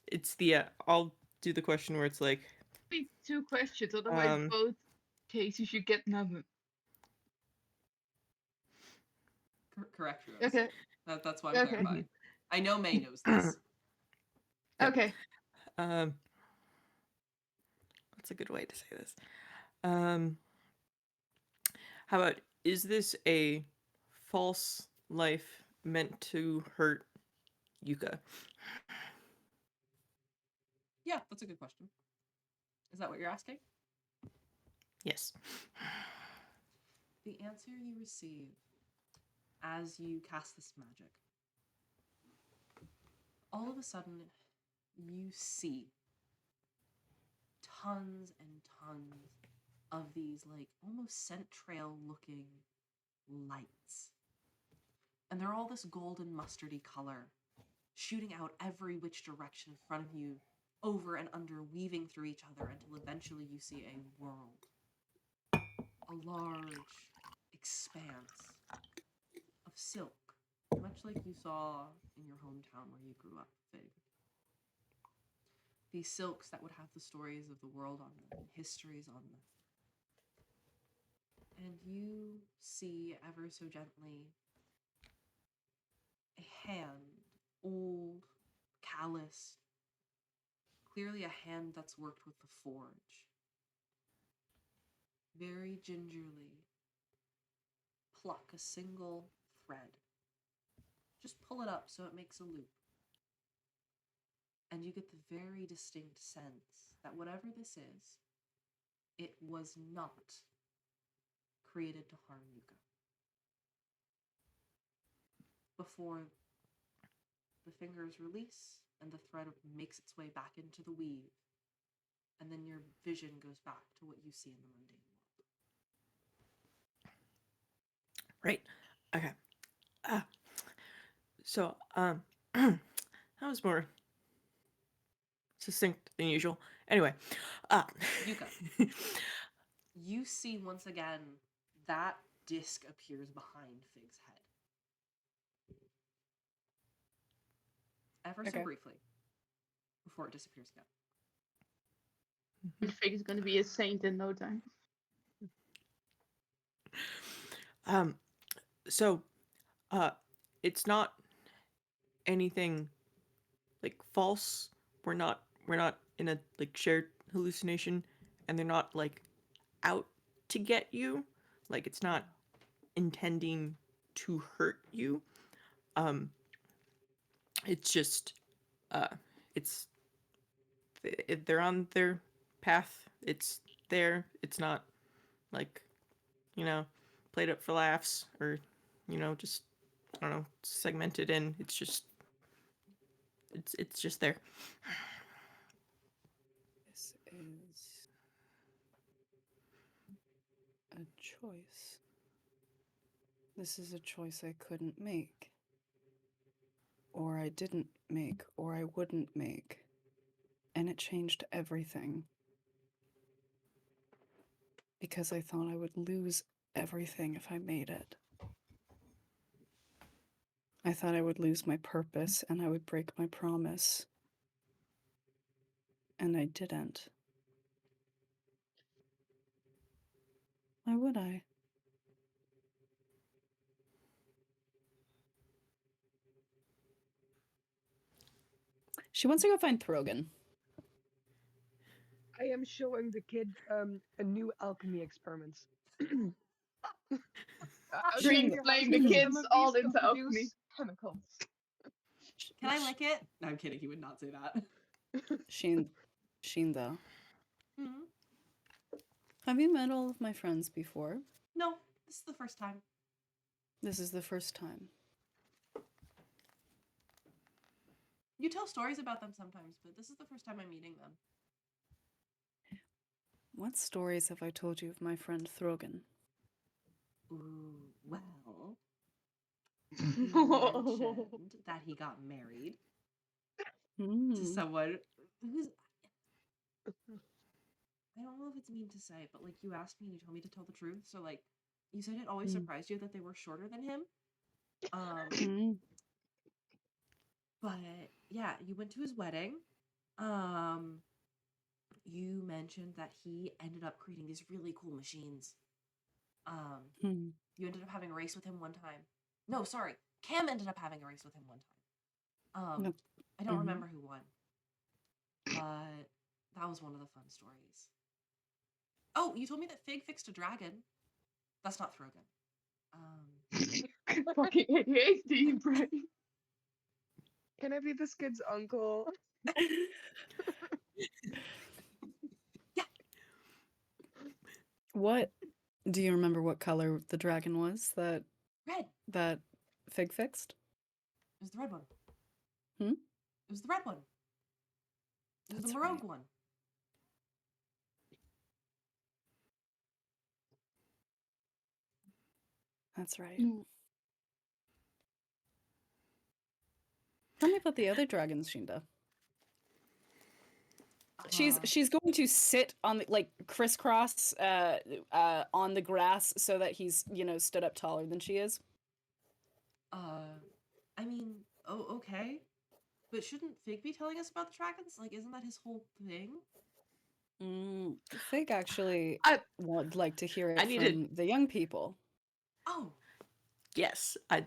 C: it's the I'll do the question where it's like,
B: Be 2 questions, otherwise both cases you get nothing.
A: Correct, Rose.
B: Okay.
A: That's why I'm clarifying. I know May knows this.
B: Okay.
C: That's a good way to say this. How about, is this a false life meant to hurt Yuka?
A: Yeah, that's a good question. Is that what you're asking?
C: Yes.
A: The answer you receive as you cast this magic, all of a sudden, you see tons and tons of these, like, almost scent trail looking lights. And they're all this golden mustardy color, shooting out every which direction in front of you, over and under, weaving through each other until eventually you see a world. A large expanse of silk, much like you saw in your hometown where you grew up, Fig. These silks that would have the stories of the world on them, and histories on them. And you see ever so gently a hand, old, calloused, clearly a hand that's worked with the forge. Very gingerly pluck a single thread. Just pull it up so it makes a loop. And you get the very distinct sense that whatever this is, it was not created to harm Yuka. Before the fingers release and the thread makes its way back into the weave, and then your vision goes back to what you see in the mundane world.
C: Right. Okay. So, that was more succinct than usual. Anyway,
A: Yuka, you see once again that disc appears behind Fig's head. Ever so
E: Okay.
A: briefly, before it disappears again.
B: Fig is gonna be a saint in no time.
C: So, it's not anything like false. We're not in a like shared hallucination, and they're not like out to get you. Like it's not intending to hurt you. It's just it's they're on their path. It's there. It's not like, you know, played up for laughs or, you know, just I don't know, segmented in. It's just there.
E: This is a choice. This is a choice I couldn't make. Or I didn't make, or I wouldn't make. And it changed everything. Because I thought I would lose everything if I made it. I thought I would lose my purpose and I would break my promise. And I didn't. Why would I? She wants to go find Throgyn.
D: I am showing the kid a new alchemy experiment. I'll show
B: Dreams
D: you how
B: playing
D: some
B: the
D: of
B: kids
D: these
B: all
D: can
B: into
D: produce
B: alchemy.
D: chemicals.
A: Can I lick it? No, I'm kidding. He would not say that.
E: Shinda,
A: Mm-hmm.
E: have you met all of my friends before?
A: No, this is the first time.
E: This is the first time.
A: You tell stories about them sometimes, but this is the first time I'm meeting them.
E: What stories have I told you of my friend Throgyn?
A: Ooh, well, you mentioned that he got married to someone who's... I don't know if it's mean to say, but like you asked me and you told me to tell the truth. So like you said it always surprised you that they were shorter than him. But yeah, you went to his wedding. You mentioned that he ended up creating these really cool machines. You ended up having a race with him one time. No, sorry. Cam ended up having a race with him one time. I don't remember who won. But that was one of the fun stories. Oh, you told me that Fig fixed a dragon. That's not Throgyn.
B: Fucking ADHD brain.
D: Can I be this kid's uncle?
A: Yeah.
E: What? Do you remember what color the dragon was that
A: Red.
E: Fig fixed?
A: It was the red one.
E: Hmm?
A: It was the red one. It was
E: That's
A: the Morog
E: right.
A: one.
E: That's right. Tell me about the other dragons, Shinda. She's going to sit on the, like crisscross on the grass so that he's, you know, stood up taller than she is.
A: I mean, oh, okay. But shouldn't Fig be telling us about the dragons? Like, isn't that his whole thing?
E: Fig actually would like to hear it
C: I needed-
E: from the young people.
A: Oh,
C: Yes, I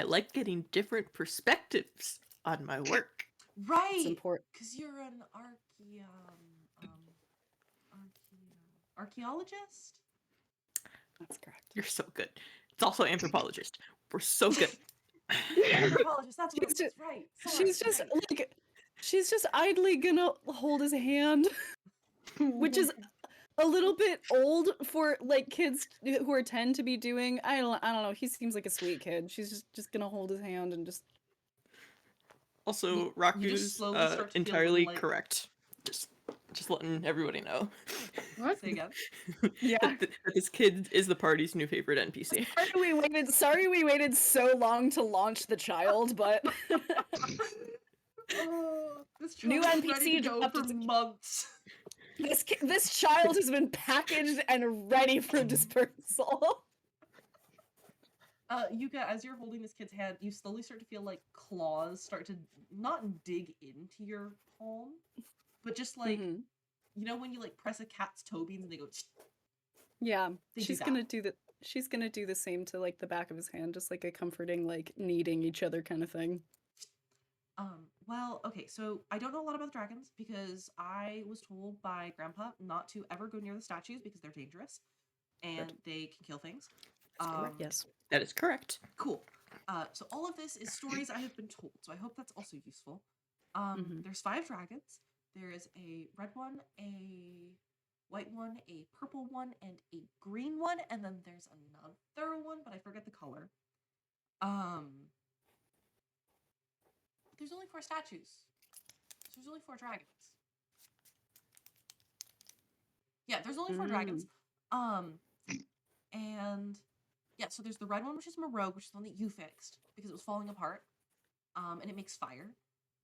C: like getting different perspectives on my work.
A: right.
E: It's important.
A: Because you're an archaeologist?
E: That's correct.
C: You're so good. It's also anthropologist. We're so good.
A: Anthropologist, that's what it
E: She's
A: was,
E: just-
A: right.
E: She's
A: Sorry,
E: just
A: right.
E: like, she's just idly gonna hold his hand, which is a little bit old for like kids who are 10 to be doing. I don't know. He seems like a sweet kid. She's just gonna hold his hand and just.
C: Also,
A: You just
C: Raku's
A: slowly start to feel
C: entirely
A: them, like-
C: correct. Just letting everybody know.
B: What?
A: Say again.
E: Yeah.
C: that this kid is the party's new favorite NPC.
E: Sorry we waited so long to launch the child, but
A: Oh, this
E: New
A: child's been ready to
E: NPC
A: go
E: dropped
A: for
E: its-
A: months.
E: this child has been packaged and ready for dispersal.
A: Yuka, as you're holding this kid's hand, you slowly start to feel like claws start to not dig into your palm, but just like
E: Mhm.
A: you know when you like press a cat's toe beans and they go.
E: Yeah,
A: They do
E: she's
A: that.
E: gonna do the. She's gonna do the same to like the back of his hand, just like a comforting, like kneading each other kind of thing.
A: Well, okay, so I don't know a lot about the dragons because I was told by Grandpa not to ever go near the statues because they're dangerous and they can kill things.
E: Yes.
C: That is correct.
A: Cool. So all of this is stories I have been told, so I hope that's also useful.
E: Mhm.
A: There's 5 dragons. There is a red one, a white one, a purple one, and a green one, and then there's another one, but I forget the color. There's only 4 statues. So there's only 4 dragons. Yeah, there's only 4 dragons. And yeah, so there's the red one, which is Marogue, which is the one that you fixed because it was falling apart. And it makes fire.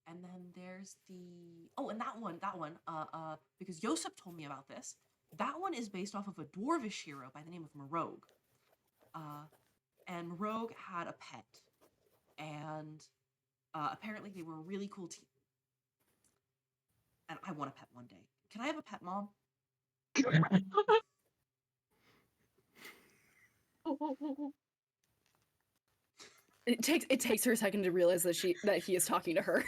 A: And then there's and that one, because Josep told me about this. That one is based off of a dwarvish hero by the name of Marogue. And Marogue had a pet. And apparently they were a really cool team. And I want a pet one day. Can I have a pet, Mom?
E: It takes her a second to realize that he is talking to her.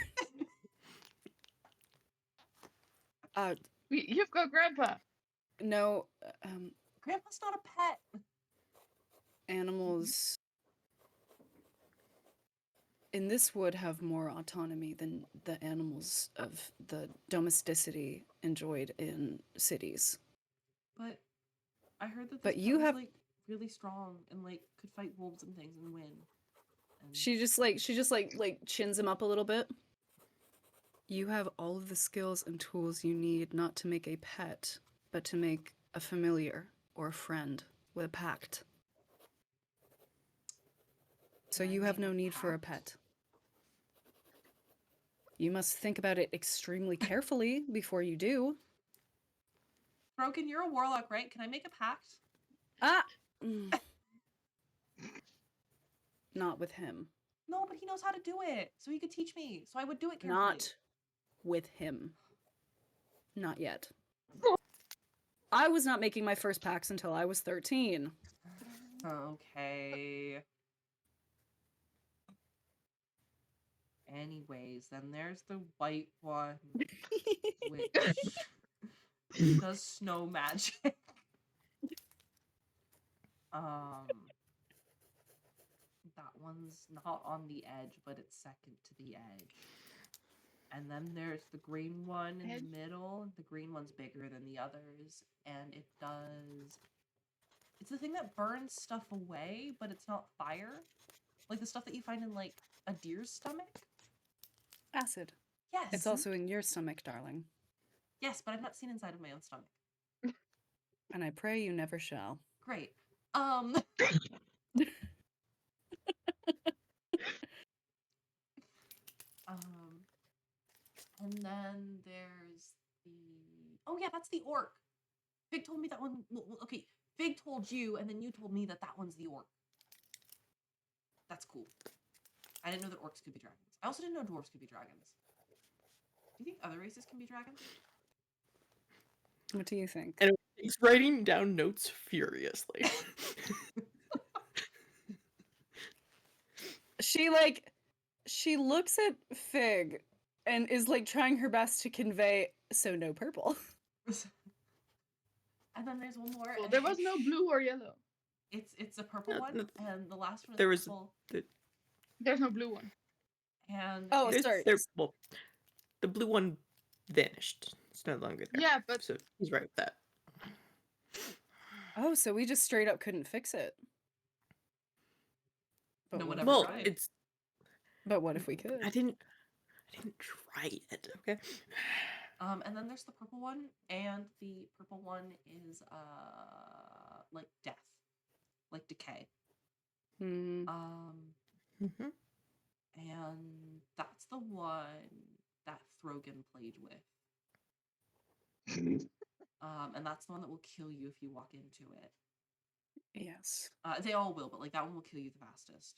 B: You've got Grandpa.
E: No,
A: Grandpa's not a pet.
E: animals in this wood have more autonomy than the animals of the domesticity enjoyed in cities.
A: But I heard that this
E: But
A: pet
E: you
A: was,
E: have-
A: like really strong and like could fight wolves and things and win. And
E: She just chins him up a little bit. You have all of the skills and tools you need not to make a pet, but to make a familiar or a friend with a pact. So
A: Can I
E: you have
A: make
E: no
A: a
E: need for a
A: pact?
E: pet. You must think about it extremely carefully before you do.
A: Broken, you're a warlock, right? Can I make a pact?
E: Mm. Not with him.
A: No, but he knows how to do it, so he could teach me. So I would do it carefully.
E: Not with him. Not yet. I was not making my first packs until I was 13.
A: Okay. Anyways, then there's the white one, which does snow magic. That one's not on the edge, but it's second to the edge. And then there's the green one in the middle. The green one's bigger than the others, and it does... It's the thing that burns stuff away, but it's not fire. Like the stuff that you find in, like, a deer's stomach.
E: Acid.
A: Yes.
E: It's also in your stomach, darling.
A: Yes, but I've not seen inside of my own stomach.
E: And I pray you never shall.
A: Great. And then there's the... Oh yeah, that's the orc. Fig told me that one... Well, okay, Fig told you, and then you told me that that one's the orc. That's cool. I didn't know that orcs could be dragons. I also didn't know dwarves could be dragons. Do you think other races can be dragons?
E: What do you think?
C: And he's writing down notes furiously.
E: She looks at Fig and is like trying her best to convey so no purple.
A: And then there's one more.
B: Well,
A: and
B: there was no blue or yellow.
A: It's a purple
C: No,
A: one,
C: no,
A: and the last one is
C: there was
A: purple.
B: There's no blue one.
A: And
E: Oh,
A: it's-
E: sorry.
C: well, the blue one vanished. It's no longer there.
B: Yeah, but
C: So he's right with that.
E: Oh, so we just straight up couldn't fix it. But
A: No
E: what
A: one
E: if
A: ever
E: we
C: Well,
A: tried.
E: could?
C: it's
E: But what if we could?
C: I didn't try it. Okay.
A: And then there's the purple one, and the purple one is like death, like decay.
E: Hmm.
C: Mm-hmm.
A: And that's the one that Throgyn played with. And that's the one that will kill you if you walk into it.
E: Yes.
A: They all will, but like that one will kill you the fastest.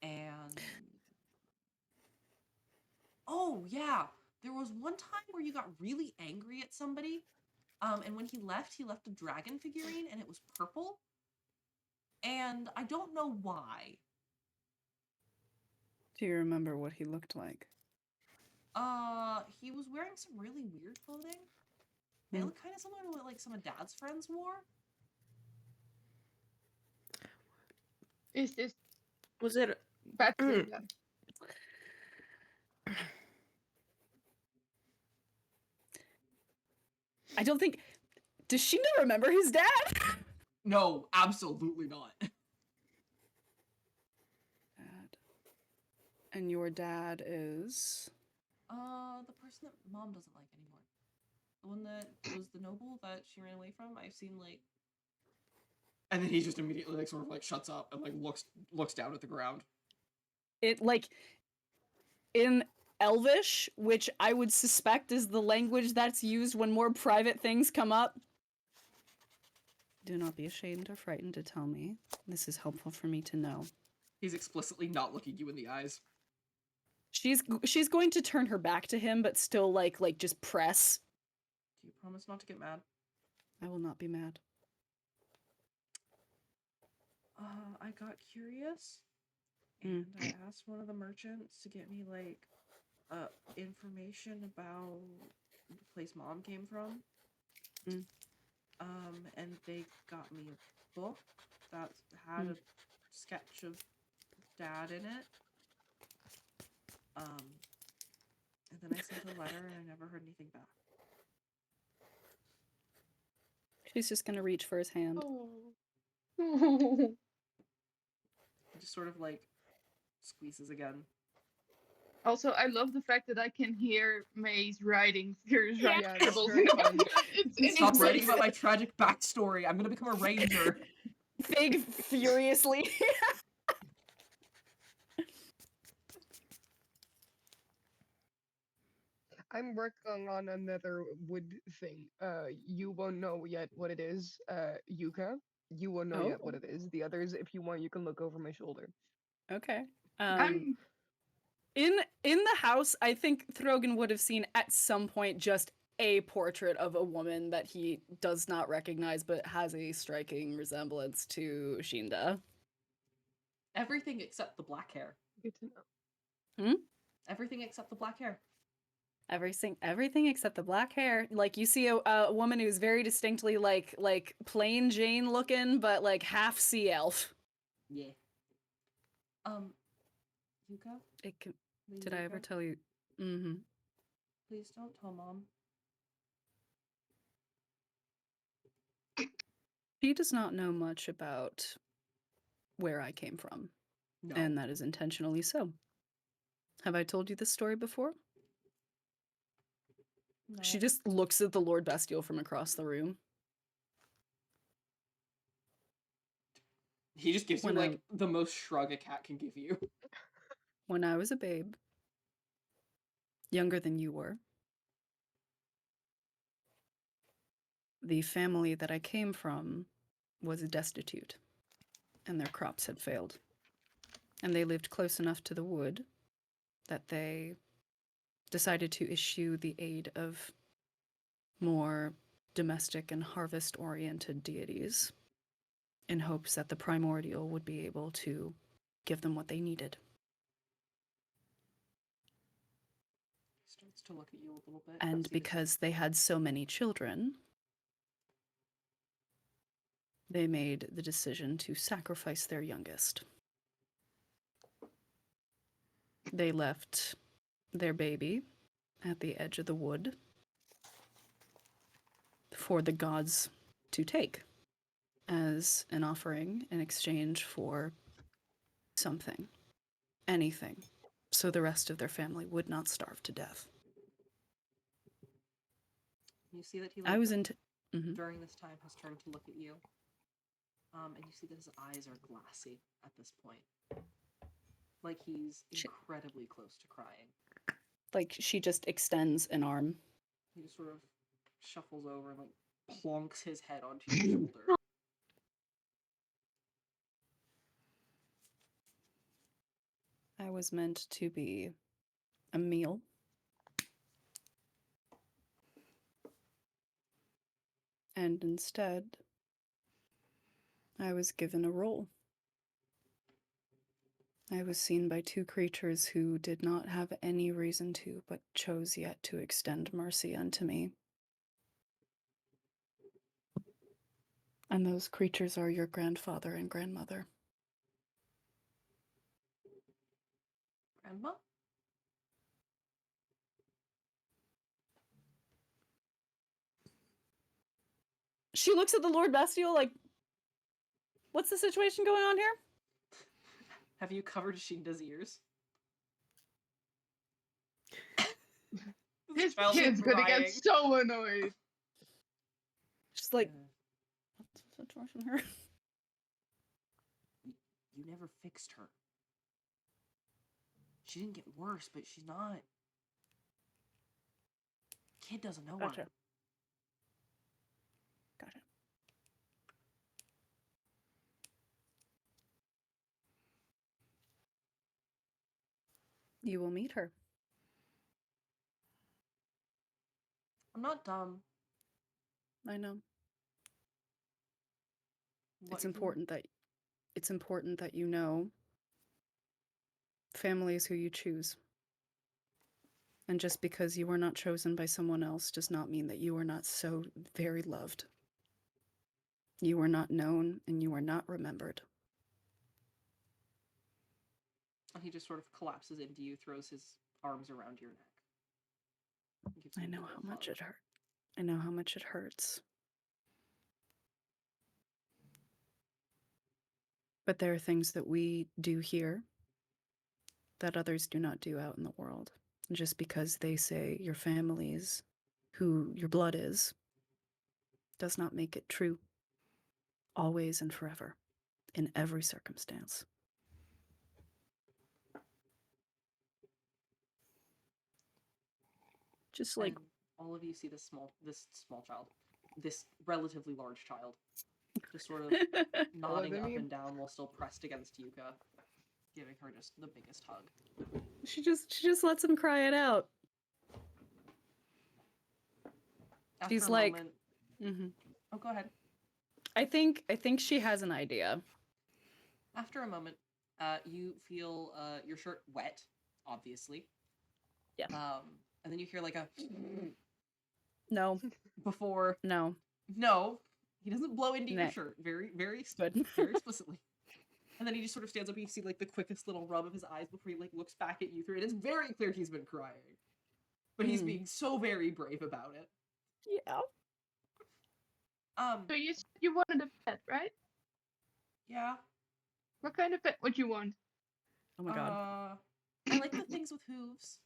A: And oh yeah, there was one time where you got really angry at somebody. And when he left a dragon figurine, and it was purple. And I don't know why.
E: Do you remember what he looked like?
A: He was wearing some really weird clothing. It
E: Hmm.
A: looked kind of similar to what like some of Dad's friends wore.
B: is this
C: Was it?
B: bad
C: Mm.
B: trivia?
E: I don't think. Does Shinda remember his dad?
A: No, absolutely not.
E: Dad. And your dad is.
A: The person that Mom doesn't like anymore. The one that was the noble that she ran away from. I've seen like. And then he just immediately like sort of like shuts up and like looks down at the ground.
E: It like in Elvish, which I would suspect is the language that's used when more private things come up. Do not be ashamed or frightened to tell me. This is helpful for me to know.
A: He's explicitly not looking you in the eyes.
E: She's going to turn her back to him, but still like just press.
A: Do you promise not to get mad?
E: I will not be mad.
A: I got curious,
E: Mm.
A: and I asked one of the merchants to get me like information about the place Mom came from.
E: Mm.
A: And they got me a book that had a sketch of Dad in it. And then I sent a letter, and I never heard anything back.
E: She's just gonna reach for his hand.
B: Oh.
A: He just sort of like squeezes again.
B: Also, I love the fact that I can hear May's writing furious
E: Yeah.
B: writing
D: Yeah, that's
B: scribbles
D: very
B: in the
D: fun.
B: background. It's
A: Stop
B: insane.
A: writing about my tragic backstory. I'm gonna become a ranger.
E: Fig furiously.
D: I'm working on another wood thing. You won't know yet what it is. Yuka, you won't know yet what it is. The others, if you want, you can look over my shoulder.
E: Okay.
B: I'm
E: In the house, I think Throgyn would have seen at some point just a portrait of a woman that he does not recognize, but has a striking resemblance to Shinda.
A: Everything except the black hair.
D: Good to know.
A: Everything except the black hair.
E: Everything except the black hair. Like you see a woman who's very distinctly like plain Jane looking, but like half sea elf.
A: Yeah. Yuka?
E: It can,
A: Please,
E: did I ever
A: Yuka?
E: tell you? Mm-hmm.
A: Please don't tell Mom.
E: She does not know much about where I came from,
A: No.
E: and that is intentionally so. Have I told you this story before?
A: No.
E: She just looks at the Lord Bestial from across the room.
A: He just gives you
E: When I-
A: like the most shrug a cat can give you.
E: When I was a babe, younger than you were, the family that I came from was destitute, and their crops had failed. And they lived close enough to the wood that they decided to issue the aid of more domestic and harvest-oriented deities in hopes that the primordial would be able to give them what they needed.
A: to look at you a little bit.
E: And
A: See this-
E: because they had so many children, they made the decision to sacrifice their youngest. They left their baby at the edge of the wood for the gods to take as an offering in exchange for something, anything, so the rest of their family would not starve to death.
A: You see that he
E: I was into.
A: during this time has turned to look at you. And you see that his eyes are glassy at this point. Like he's incredibly close to crying.
E: Like, she just extends an arm.
A: He just sort of shuffles over and like plonks his head onto your shoulder.
E: I was meant to be a meal. And instead, I was given a role. I was seen by two creatures who did not have any reason to, but chose yet to extend mercy unto me. And those creatures are your grandfather and grandmother.
A: Grandma?
E: She looks at the Lord Bestial like, what's the situation going on here?
A: Have you covered Shinda's ears?
B: This
A: child's
B: kid's gonna
A: crying.
B: get so annoyed.
E: She's like,
A: Uh,
E: what's the situation here?
A: you never fixed her. She didn't get worse, but she's not. Kid doesn't know
E: Gotcha.
A: her.
E: Gotcha. You will meet her.
A: I'm not dumb.
E: I know.
A: What
E: It's
A: you-
E: important that you know family is who you choose. And just because you were not chosen by someone else does not mean that you are not so very loved. You are not known and you are not remembered.
A: And he just sort of collapses into you, throws his arms around your neck. Gives you
E: I
A: a
E: know
A: little
E: how much
A: hug.
E: it hurt. I know how much it hurts. But there are things that we do here that others do not do out in the world. And just because they say your family is who your blood is, does not make it true. Always and forever. In every circumstance. Just like,
A: And all of you see this small child, this relatively large child, just sort of nodding up and down while still pressed against Yuka, giving her just the biggest hug.
E: she just lets him cry it out.
A: After
E: She's
A: a
E: like-
A: moment,
E: Mm-hmm.
A: oh, go ahead.
E: I think she has an idea.
A: After a moment, you feel your shirt wet, obviously.
E: Yeah.
A: And then you hear like a
E: No,
A: before.
E: no,
A: No, he doesn't blow into your
E: Nah.
A: shirt. Very, very,
E: good.
A: very explicitly. And then he just sort of stands up and you see like the quickest little rub of his eyes before he like looks back at you through it. It's very clear he's been crying. But he's
E: Mm.
A: being so very brave about it.
E: Yeah.
B: So you said you wanted a pet, right?
A: Yeah.
B: What kind of pet would you want?
E: Oh my god.
A: I like the things with hooves.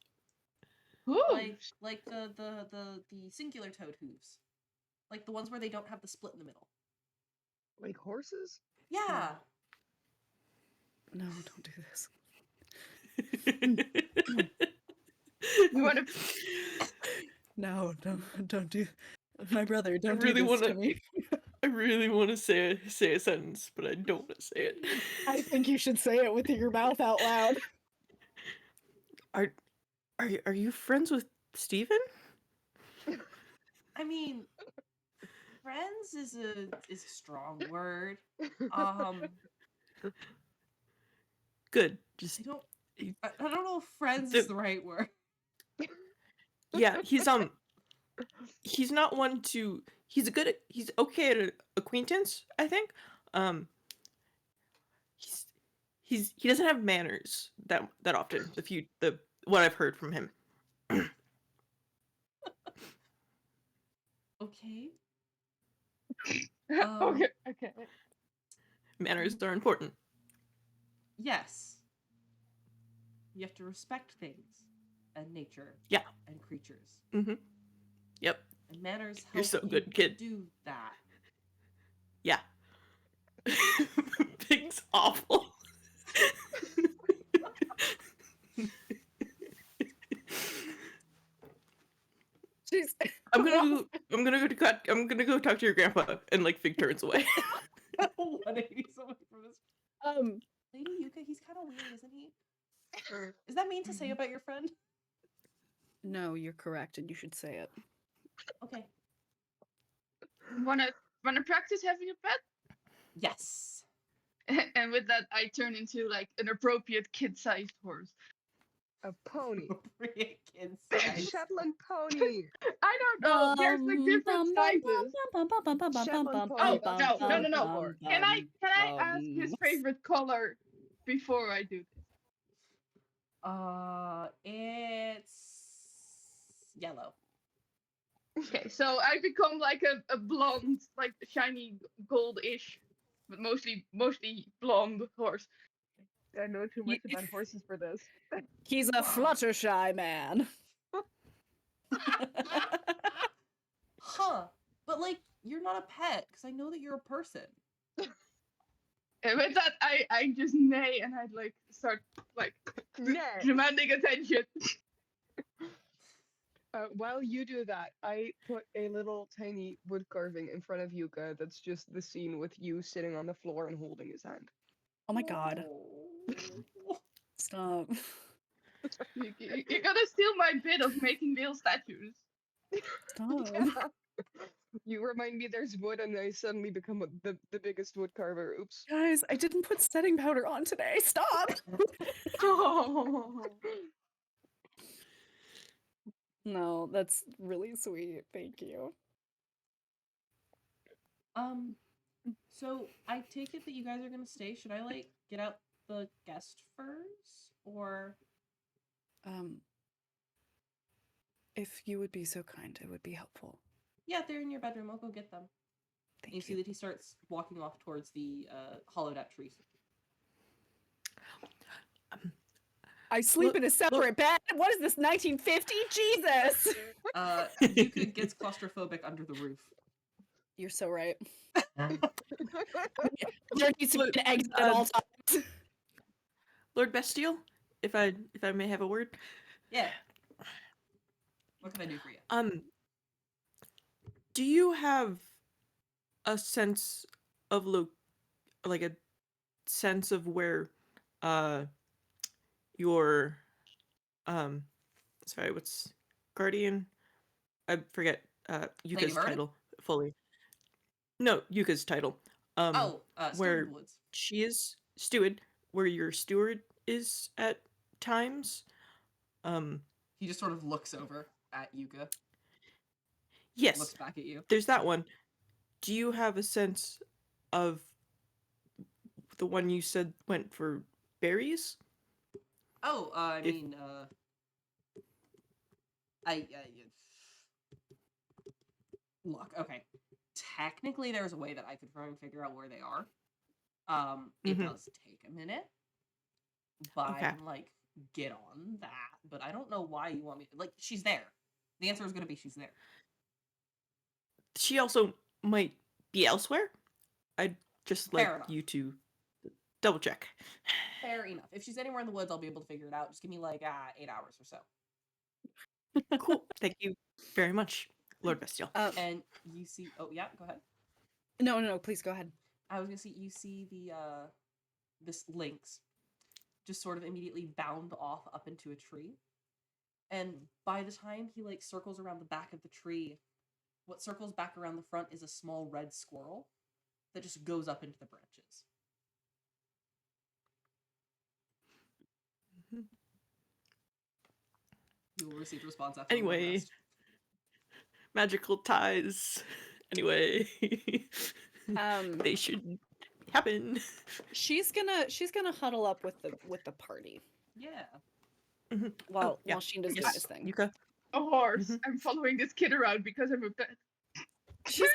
B: Hooves.
A: Like the singular toed hooves. Like the ones where they don't have the split in the middle.
D: Like horses?
A: Yeah.
E: No, don't do this.
B: You want to?
E: No, don't do. My brother, don't
C: really
E: do this to
C: wanna-
E: me.
C: I really want to say a sentence, but I don't want to say it.
E: I think you should say it with your mouth out loud.
C: Are you friends with Steven?
A: I mean, friends is a strong word.
C: Good. Just
A: I don't know if friends is the right word.
C: Yeah, he's not one to. He's okay at acquaintance, I think. Um, he doesn't have manners that often. The what I've heard from him.
A: Okay.
B: Okay.
C: Manners are important.
A: Yes. You have to respect things and nature.
C: Yeah.
A: And creatures.
C: Mm-hmm. Yep.
A: And manners help
C: You're so
A: you
C: good, kid.
A: do that.
C: Yeah. Pig's awful.
E: Jeez.
C: I'm gonna go talk to your grandpa, and like Fig turns away.
A: 180 away from his Lady Yuka, he's kind of weird, isn't he? Is that mean to say about your friend?
E: No, you're correct, and you should say it.
A: Okay.
B: Wanna practice having a pet?
A: Yes.
B: And with that, I turn into like an appropriate kid-sized horse.
D: A pony.
A: Appropriate kid
D: A
A: size.
D: Shetland pony.
B: I don't know. There's like different sizes.
D: Shetland
B: Oh
D: pony.
B: no. Can I ask his favorite color before I do this?
A: It's yellow.
B: Okay, so I become like a blonde, like shiny gold-ish, but mostly blonde horse.
D: I know too much about horses for this.
E: He's a Fluttershy man.
A: Huh. But like, you're not a pet, because I know that you're a person.
B: And with that, I just neigh and I like start like demanding attention.
D: While you do that, I put a little tiny wood carving in front of Yuka that's just the scene with you sitting on the floor and holding his hand.
E: Oh my god. Stop.
B: You're gonna steal my bit of making little statues.
E: Stop.
D: Yeah. You remind me there's wood and I suddenly become the biggest wood carver. Oops.
E: Guys, I didn't put setting powder on today. Stop.
B: Oh.
E: No, that's really sweet. Thank you.
A: So I take it that you guys are gonna stay. Should I like get out the guest furs, or
E: If you would be so kind, it would be helpful.
A: yeah, they're in your bedroom. I'll go get them.
E: Thank
A: You see that he starts walking off towards the hollowed out trees.
E: I sleep in a separate bed. What is this, 1950? Jesus!
A: Yuka gets claustrophobic under the roof.
E: You're so right. There needs to be an exit at all times.
C: Lord Bestial, if I may have a word.
A: Yeah. What can I do for you?
C: Do you have a sense of a sense of where your sorry, what's guardian? I forget Yuka's title fully. No, Yuka's title.
A: Steward
C: where
A: of the Woods.
C: she is steward, where your steward is at times.
A: He just sort of looks over at Yuka.
C: Yes.
A: Looks back at you.
C: There's that one. Do you have a sense of the one you said went for berries?
A: Oh, look, okay. Technically, there's a way that I could try and figure out where they are. It does take a minute, but I can like get on that. But I don't know why you want me. Like, she's there. The answer is going to be she's there.
C: She also might be elsewhere. I'd just like you to double check.
A: Fair enough. If she's anywhere in the woods, I'll be able to figure it out. Just give me like 8 hours or so.
C: Cool. Thank you very much, Lord Bestial.
A: And you see... Oh, yeah, go ahead.
E: No, please go ahead.
A: I was going to see... You see the, this lynx just sort of immediately bound off up into a tree. And by the time he, like, circles around the back of the tree, what circles back around the front is a small red squirrel that just goes up into the branches. You will receive a response after a long
C: Anyway,
A: rest.
C: magical ties. Anyway, they should happen.
E: She's gonna huddle up with the party
A: Yeah.
E: while
C: yeah.
E: Shinda's doing
C: Yes,
E: his thing.
C: Yuka.
B: A horse.
C: Mhm.
B: I'm following this kid around because I'm a pet.
E: She's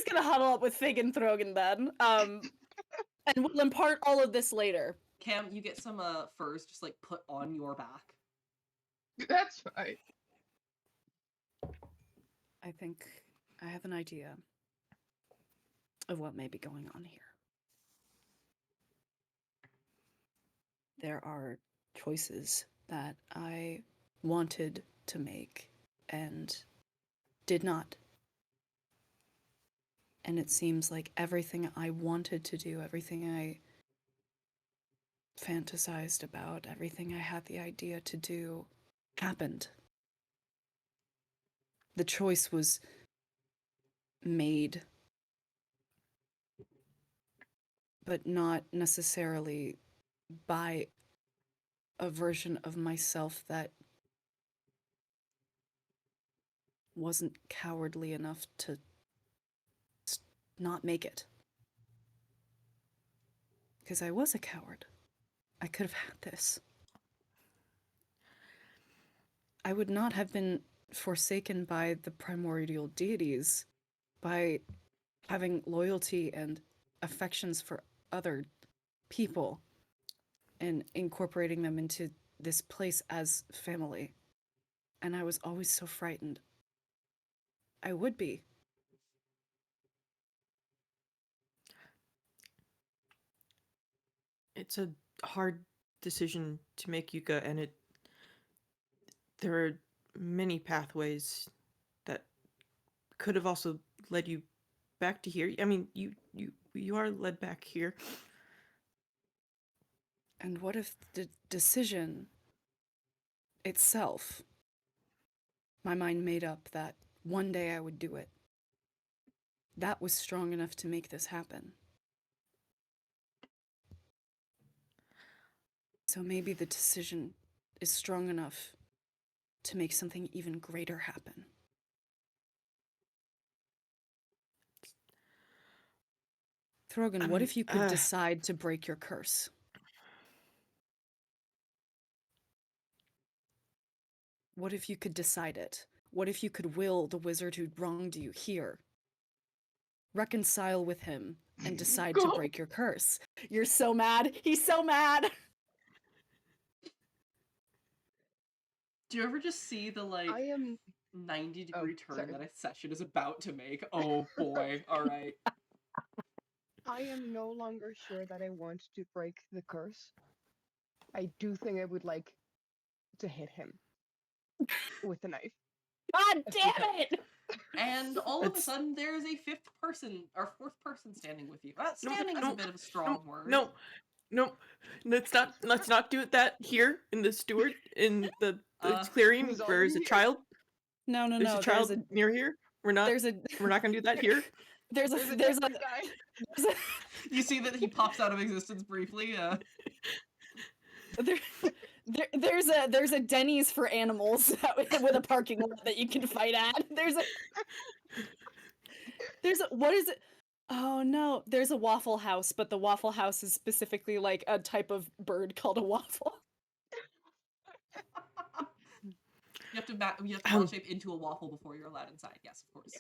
E: gonna huddle up with Fig and Throgyn then. And we'll impart all of this later.
A: Cam, you get some furs just like put on your back.
B: That's fine.
E: I think I have an idea of what may be going on here. There are choices that I wanted to make and did not. And it seems like everything I wanted to do, everything I fantasized about, everything I had the idea to do happened. The choice was made, but not necessarily by a version of myself that wasn't cowardly enough to not make it. Because I was a coward. I could have had this. I would not have been forsaken by the primordial deities, by having loyalty and affections for other people and incorporating them into this place as family. And I was always so frightened. I would be.
C: It's a hard decision to make, Yuka, and there are many pathways that could have also led you back to here. I mean, you are led back here.
E: And what if the decision itself, my mind made up that one day I would do it, that was strong enough to make this happen? So maybe the decision is strong enough to make something even greater happen. Throgyn, what if you could decide to break your curse? What if you could decide it? What if you could will the wizard who wronged you here? Reconcile with him and decide to break your curse. You're so mad. He's so mad.
A: Do you ever just see the like
D: I am
A: 90-degree turn
D: sorry.
A: that a session is about to make? Oh boy. All right.
D: I am no longer sure that I want to break the curse. I do think I would like to hit him with a knife.
E: God damn it!
A: And all of a
C: It's-
A: sudden, there is a fifth person or fourth person standing with you. Standing is a
C: no,
A: bit of a strong word.
C: No, let's not do that here in the steward in the
A: Uh,
C: clearing
D: who's
C: where is a
D: already
C: child.
E: No,
C: There's a child near here. We're not gonna do that here.
E: there's a
D: different guy.
A: You see that he pops out of existence briefly.
E: there's a Denny's for animals with a parking lot that you can fight at. What is it? Oh no, there's a Waffle House, but the Waffle House is specifically like a type of bird called a waffle.
A: You have to bell shape into a waffle before you're allowed inside. Yes, of course.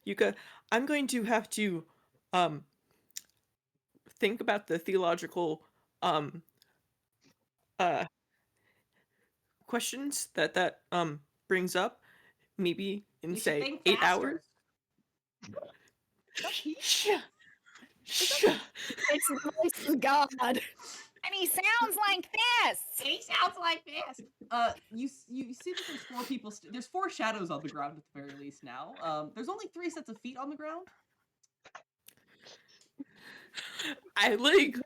C: Yuka, I'm going to have to think about the theological questions that brings up, maybe in
A: You should
C: say
A: think
C: 8
A: faster.
C: hours. Shh.
E: It's the voice of God. And he sounds like this.
A: He sounds like this. You see that there's 4 people. There's 4 shadows on the ground at the very least now. There's only 3 sets of feet on the ground.
C: I like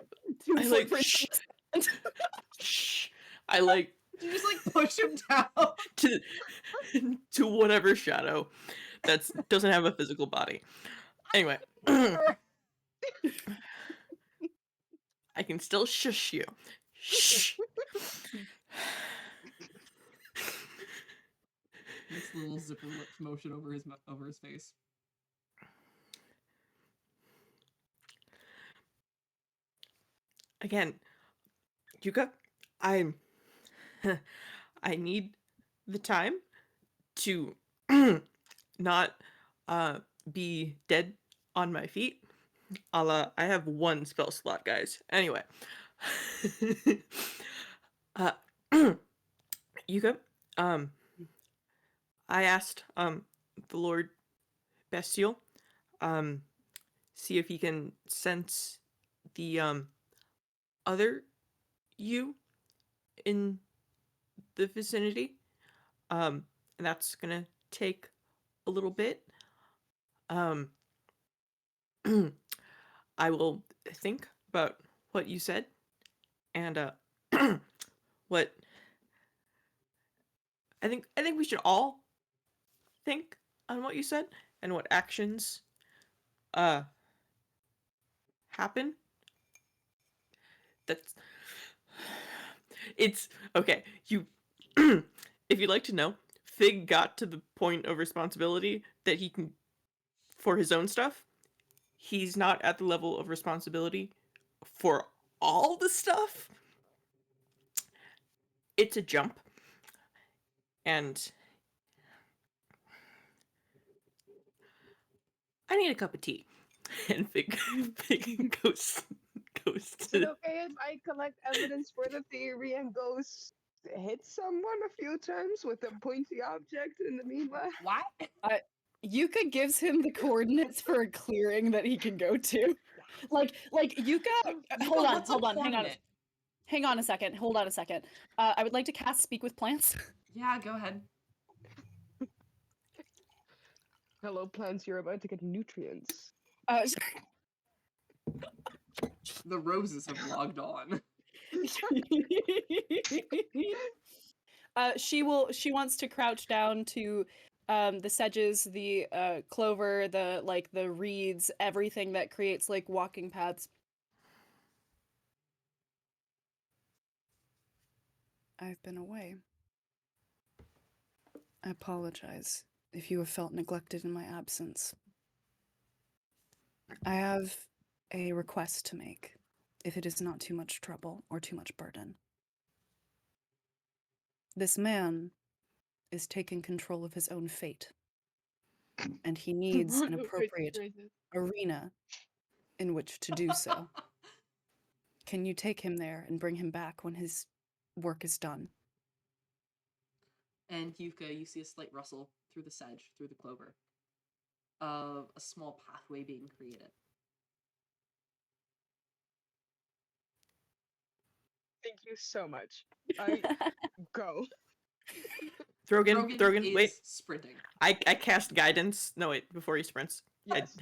A: You just like push him down.
C: to whatever shadow that doesn't have a physical body. Anyway, I can still shush you. Shh.
A: Makes a little zipper lips motion over his face.
C: Again, Yuka, I I need the time to not be dead on my feet. I have one spell slot, guys. Anyway. uh Yuka, I asked the Lord Bestial see if he can sense the other you in the vicinity. And that's gonna take a little bit. Um I will think about what you said and what I think we should all think on what you said and what actions uh happen. That's it's okay. You if you'd like to know, Fig got to the point of responsibility that he can for his own stuff. He's not at the level of responsibility for all the stuff. It's a jump. And I need a cup of tea. And Fig goes
D: Is it okay if I collect evidence for the theory and go hit someone a few times with a pointy object in the meanwhile?
A: What?
E: Yuka gives him the coordinates for a clearing that he can go to. Like Yuka. Hold on,
A: what's a
E: hold on.
A: coordinate?
E: Hang on a second. Hold on a second. I would like to cast Speak with Plants.
A: Yeah, go ahead.
D: Hello, plants, you're about to get nutrients.
A: The roses have logged on.
E: She wants to crouch down to the sedges, the clover, the reeds, everything that creates like walking paths. I've been away. I apologize if you have felt neglected in my absence. I have a request to make, if it is not too much trouble or too much burden. This man is taking control of his own fate, and he needs an appropriate arena in which to do so. Can you take him there and bring him back when his work is done?
A: And Yuka, you see a slight rustle through the sedge, through the clover, of a small pathway being created.
D: Thank you so much. I go.
C: Throgyn,
A: is
C: wait.
A: Sprinting.
C: I cast guidance. No, wait, before he sprints.
D: Yes.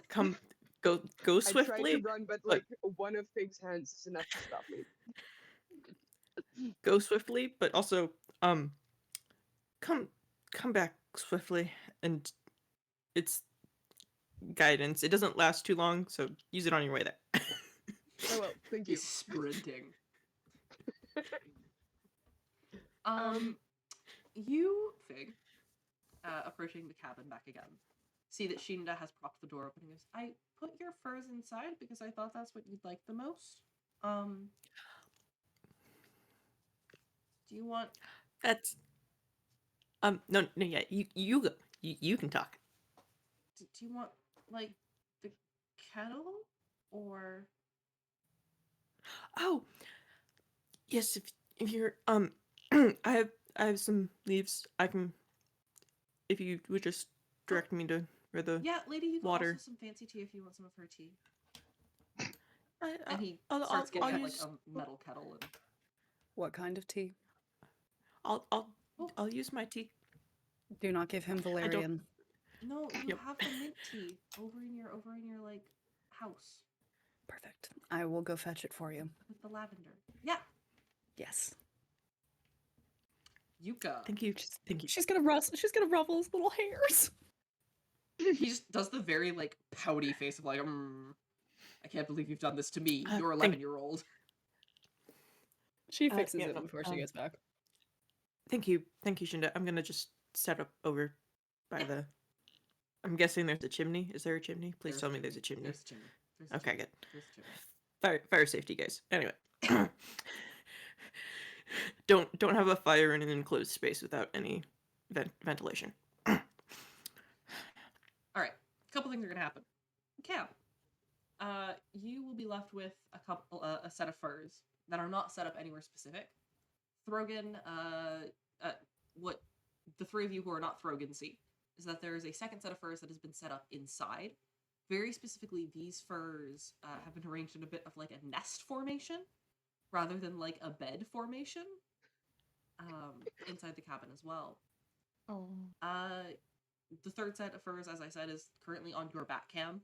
C: Come, go
D: I
C: swiftly.
D: tried to run, but like one of Fig's hands is enough to stop me.
C: Go swiftly, but also come back swiftly. And it's guidance. It doesn't last too long, so use it on your way there.
D: Oh well, thank you.
A: He's sprinting. You, Fig, approaching the cabin back again, see that Shinda has propped the door open and goes, I put your furs inside because I thought that's what you'd like the most. Do you want...
C: That's... no, yeah, you go. You can talk.
A: Do you want, like, the kettle? Or...
C: Oh! Yes, if you're, I have some leaves. I can... If you would just direct me to where the
A: Yeah, lady, you can
C: water...
A: also some fancy tea if you want some of her tea.
C: And
A: he starts getting
C: I'll
A: out,
C: use...
A: like, a metal kettle. And...
E: What kind of tea?
C: I'll use my tea.
E: Do not give him valerian.
A: No, you have the mint tea over in your like house.
E: Perfect. I will go fetch it for you.
A: With the lavender. Yeah.
E: Yes.
A: Yuka.
C: Thank you. Thank you.
E: She's gonna ruffle his little hairs.
A: He just does the very, like, pouty face of, like, I can't believe you've done this to me, your 11-year-old.
E: She fixes
C: yeah,
E: it
C: no,
E: before she gets back.
C: Thank you, Shinda. I'm gonna just set up over by the. I'm guessing there's a chimney. Is there a chimney? Please tell me there's a chimney.
A: There's a chimney.
C: Okay, good.
A: There's a chimney.
C: Fire safety, guys. Anyway, don't have a fire in an enclosed space without any ventilation.
A: All right, a couple things are gonna happen. Cam, you will be left with a set of furs that are not set up anywhere specific. Throgyn, what the three of you who are not Throgyn see is that there is a second set of furs that has been set up inside. Very specifically, these furs have been arranged in a bit of like a nest formation rather than like a bed formation inside the cabin as well.
B: Oh.
A: The third set of furs, as I said, is currently on your back cam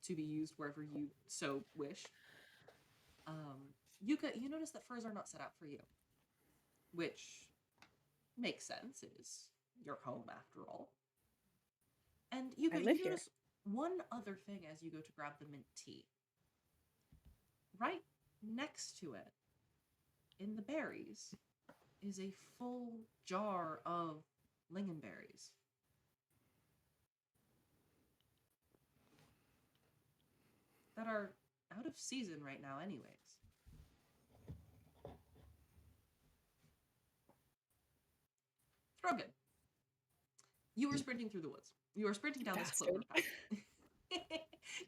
A: to be used wherever you so wish. Yuka, you notice that furs are not set up for you, which makes sense. It is your home after all. And Yuka, you notice one other thing as you go to grab the mint tea. Right next to it, in the berries, is a full jar of lingonberries. That are out of season right now anyways. Throgyn, you were sprinting through the woods. You were sprinting down this clover path.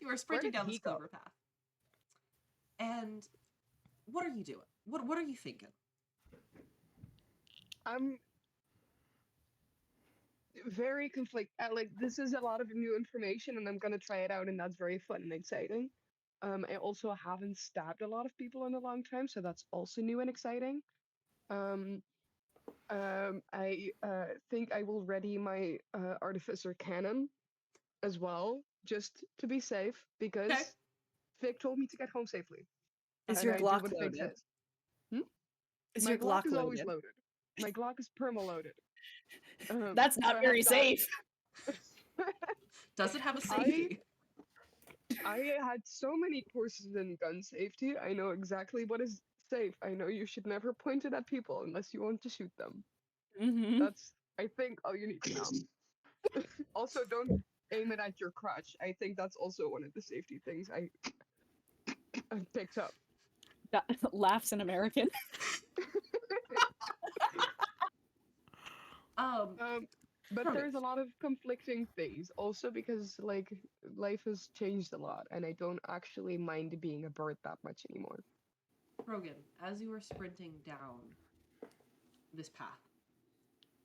A: You were sprinting down this clover path. And what are you doing? What are you thinking?
D: I'm very like, this is a lot of new information, and I'm gonna try it out, and that's very fun and exciting. I also haven't stabbed a lot of people in a long time, so that's also new and exciting. I think I will ready my artificer cannon as well, just to be safe, because Vic told me to get home safely.
E: Is
D: and
E: your
D: I do
E: Glock
D: what Vic
E: loaded?
D: says.
E: Is
D: My
E: your Glock
D: is always
E: loaded?
D: loaded. My Glock is perma-loaded.
E: That's not very safe.
A: Does it have a safety?
D: I had so many courses in gun safety. I know exactly what is safe. I know you should never point it at people unless you want to shoot them.
E: Mm-hmm.
D: That's, I think, all you need to know. Also, don't aim it at your crotch. I think that's also one of the safety things I picked up.
E: That laughs in American.
D: But there's a lot of conflicting things also, because like life has changed a lot, and I don't actually mind being a bird that much anymore.
A: Throgyn, as you are sprinting down this path,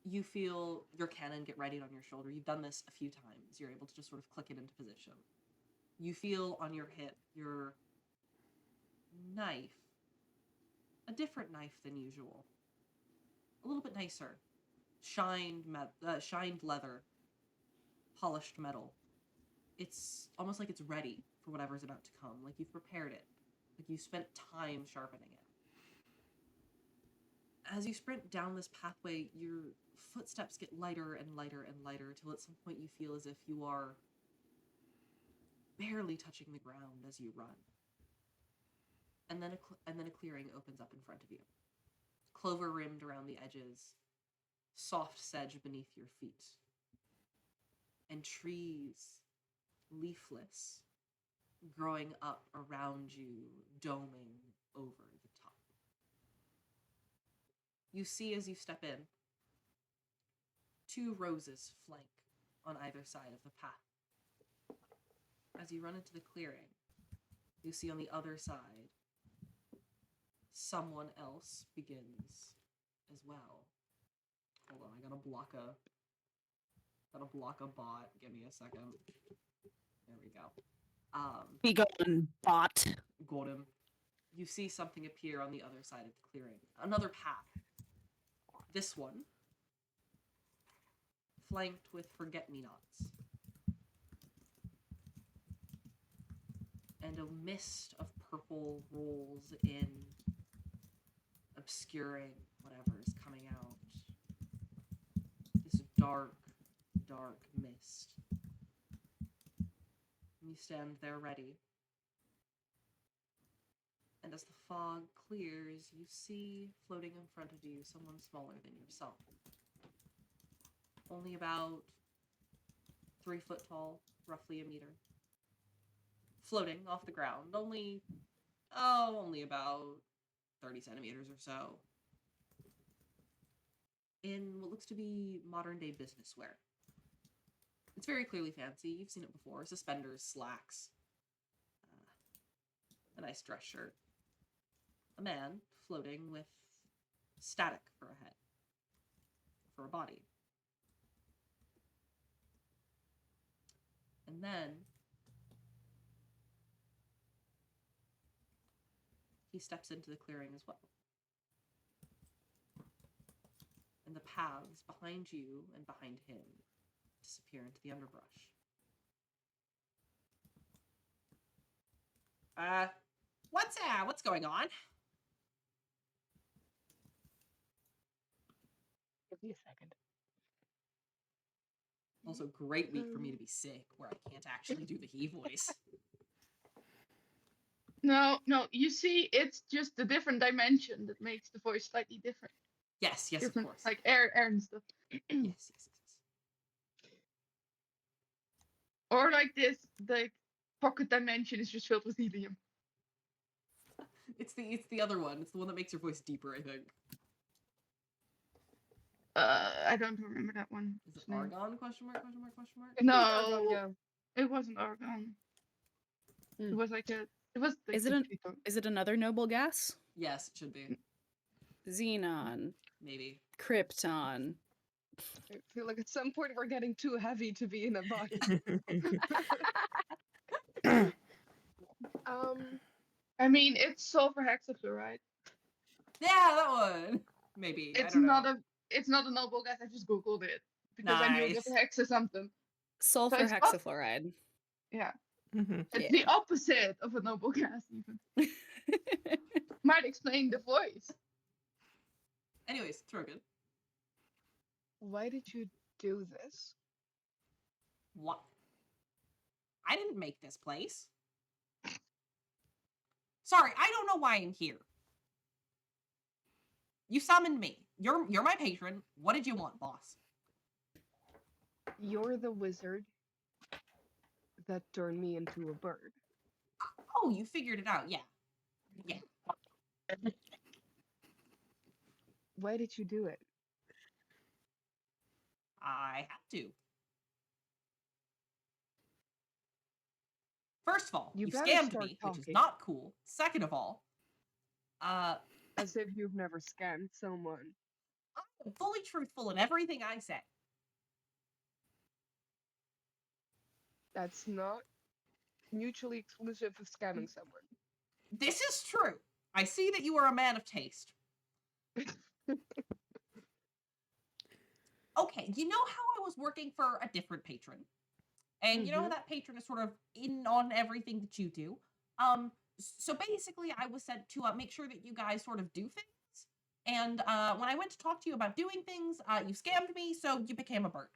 A: you feel your cannon get readied on your shoulder. You've done this a few times. You're able to just sort of click it into position. You feel on your hip your knife, a different knife than usual, a little bit nicer, shined leather, polished metal. It's almost like it's ready for whatever's about to come. Like you've prepared it. Like you spent time sharpening it. As you sprint down this pathway, your footsteps get lighter and lighter and lighter till at some point you feel as if you are barely touching the ground as you run. And then a clearing opens up in front of you. Clover rimmed around the edges, soft sedge beneath your feet, and trees, leafless, growing up around you, doming over the top. You see as you step in, 2 roses flank on either side of the path. As you run into the clearing, you see on the other side, someone else begins as well. Hold on, I gotta block a bot. Give me a second. There we go.
E: Be gone, bot.
A: Got him. You see something appear on the other side of the clearing. Another path. This one, flanked with forget-me-nots. And a mist of purple rolls in, obscuring whatever is coming out. This dark, dark mist. You stand there ready. And as the fog clears, you see floating in front of you someone smaller than yourself. Only about 3 foot tall, roughly a meter. Floating off the ground, only about 30 centimeters or so. In what looks to be modern-day business wear. It's very clearly fancy. You've seen it before. Suspenders, slacks, a nice dress shirt. A man floating with static for a head, for a body. And then he steps into the clearing as well. And the paths behind you and behind him disappear into the underbrush. What's going on?
D: Give me a second.
A: Also, great week for me to be sick, where I can't actually do the he voice.
B: No, you see, it's just the different dimension that makes the voice slightly different.
A: Yes,
B: Different,
A: of course.
B: like air and stuff.
A: Yes.
B: Or like this, the pocket dimension is just filled with helium.
A: It's the other one. It's the one that makes your voice deeper, I think.
B: I don't remember that one.
A: Is it Argon? Question mark?
B: No,
D: Argon, yeah.
B: it wasn't argon. It was like a. It was. Like
E: Is it another noble gas?
A: Yes, it should be.
E: Xenon,
A: Maybe.
E: krypton.
D: I feel like at some point we're getting too heavy to be in a body.
B: I mean, it's sulfur hexafluoride.
A: Yeah, that one. Maybe.
B: It's
A: I don't know.
B: It's not a noble gas. I just googled it because I knew that the hex is something.
E: Sulfur
B: it's
E: hexafluoride.
B: Yeah.
C: Mhm.
B: It's
E: Yeah.
B: the opposite of a noble gas, even. Might explain the voice.
A: Anyways, Throgyn.
D: Why did you do this?
A: What? I didn't make this place. Sorry, I don't know why I'm here. You summoned me. You're my patron. What did you want, boss?
D: You're the wizard that turned me into a bird.
A: Oh, you figured it out. Yeah.
D: Why did you do it?
A: I had to. First of all,
D: You
A: you
D: better
A: scammed
D: start
A: me, which is
D: talking.
A: not cool. Second of all,
D: As if you've never scammed someone.
A: I'm fully truthful in everything I say.
D: That's not mutually exclusive of scamming someone.
A: This is true. I see that you are a man of taste. Okay, you know how I was working for a different patron? And you know how that patron is sort of in on everything that you do? So basically I was sent to make sure that you guys sort of do things. And when I went to talk to you about doing things, you scammed me, so you became a bird.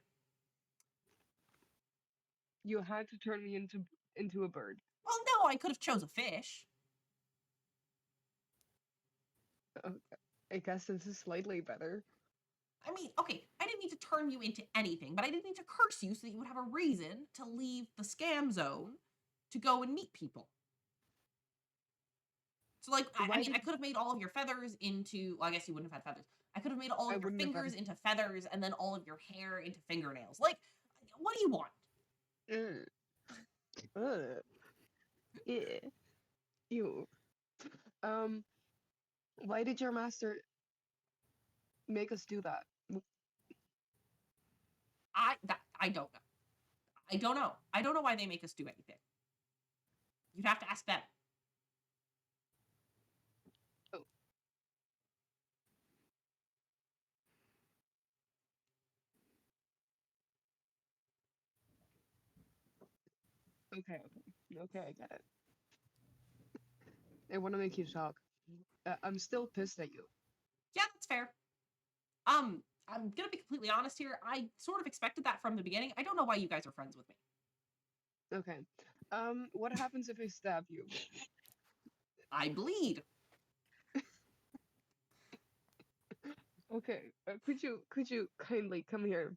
D: You had to turn me into a bird.
A: Well, no, I could have chose a fish.
D: I guess this is slightly better.
A: I mean, okay, I didn't need to turn you into anything, but I didn't need to curse you so that you would have a reason to leave the scam zone to go and meet people. So, like, I mean, I could have made all of your feathers into, well, I guess you wouldn't have had feathers. I could have made all of your fingers into feathers and then all of your hair into fingernails. Like, what do you want?
D: Yeah. Ew. Why did your master make us do that?
A: I don't know. I don't know. I don't know why they make us do anything. You'd have to ask them.
D: Oh. Okay, I get it. I want to make you talk. I'm still pissed at you.
A: Yeah, that's fair. I'm gonna be completely honest here. I sort of expected that from the beginning. I don't know why you guys are friends with me.
D: Okay. What happens if I stab you?
A: I bleed.
D: Okay, could you kindly come here